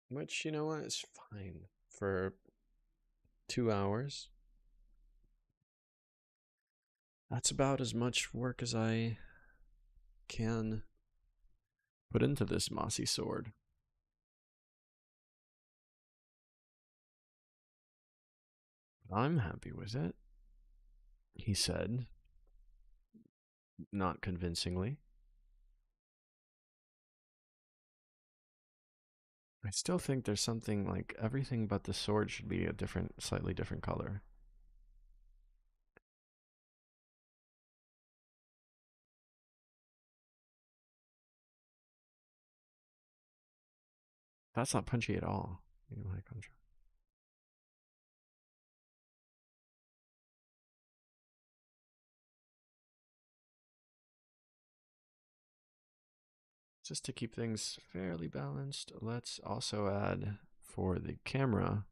which, you know what, is fine for 2 hours. That's about as much work as I can put into this mossy sword. I'm happy with it, he said, not convincingly. I still think there's something like everything but the sword should be a different, slightly different color. That's not punchy at all. Just to keep things fairly balanced, let's also add for the camera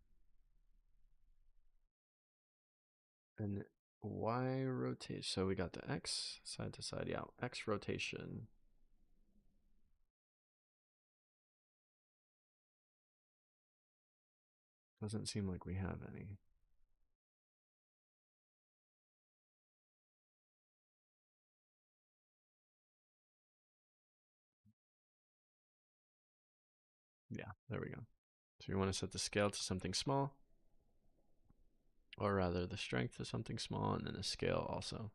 an Y rotation. So we got the X side to side, yeah, X rotation. Doesn't seem like we have any. Yeah, there we go. So you want to set the scale to something small, or rather the strength to something small, and then the scale also.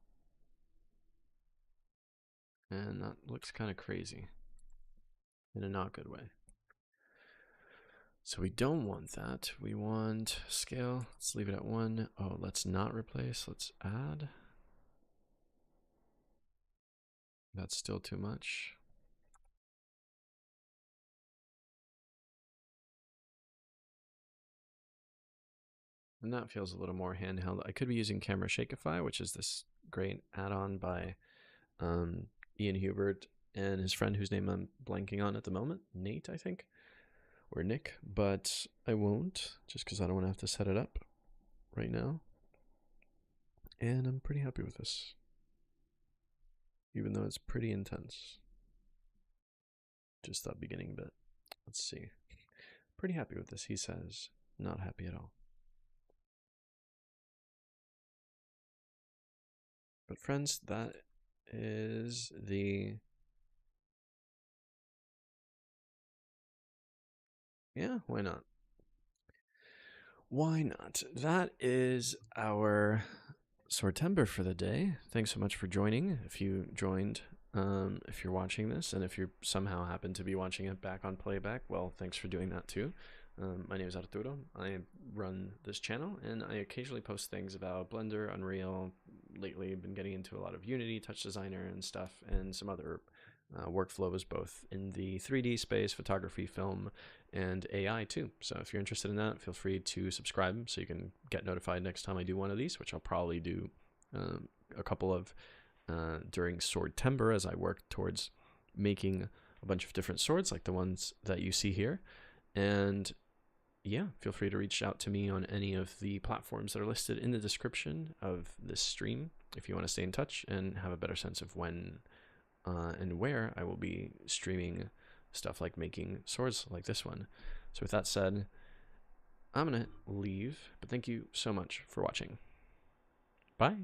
And that looks kind of crazy in a not good way. So we don't want that. We want scale. Let's leave it at 1. Oh, let's not replace. Let's add. That's still too much. And that feels a little more handheld. I could be using Camera Shakeify, which is this great add-on by Ian Hubert and his friend, whose name I'm blanking on at the moment, Nate, I think, or Nick, but I won't, just because I don't want to have to set it up right now. And I'm pretty happy with this, even though it's pretty intense. Just that beginning bit. Let's see. Pretty happy with this, he says. Not happy at all. But friends, that is the... Yeah, why not? Why not? That is our Swordtember for the day. Thanks so much for joining. If you joined, if you're watching this, and if you somehow happen to be watching it back on playback, well, thanks for doing that too. My name is Arturo. I run this channel, and I occasionally post things about Blender, Unreal. Lately, I've been getting into a lot of Unity, Touch Designer, and stuff, and some other workflows, both in the 3D space, photography, film, and AI too. So if you're interested in that, feel free to subscribe so you can get notified next time I do one of these, which I'll probably do a couple of during Swordtember, as I work towards making a bunch of different swords like the ones that you see here. And yeah, feel free to reach out to me on any of the platforms that are listed in the description of this stream if you want to stay in touch and have a better sense of when and where I will be streaming stuff like making swords like this one. So with that said, I'm going to leave, but thank you so much for watching. Bye.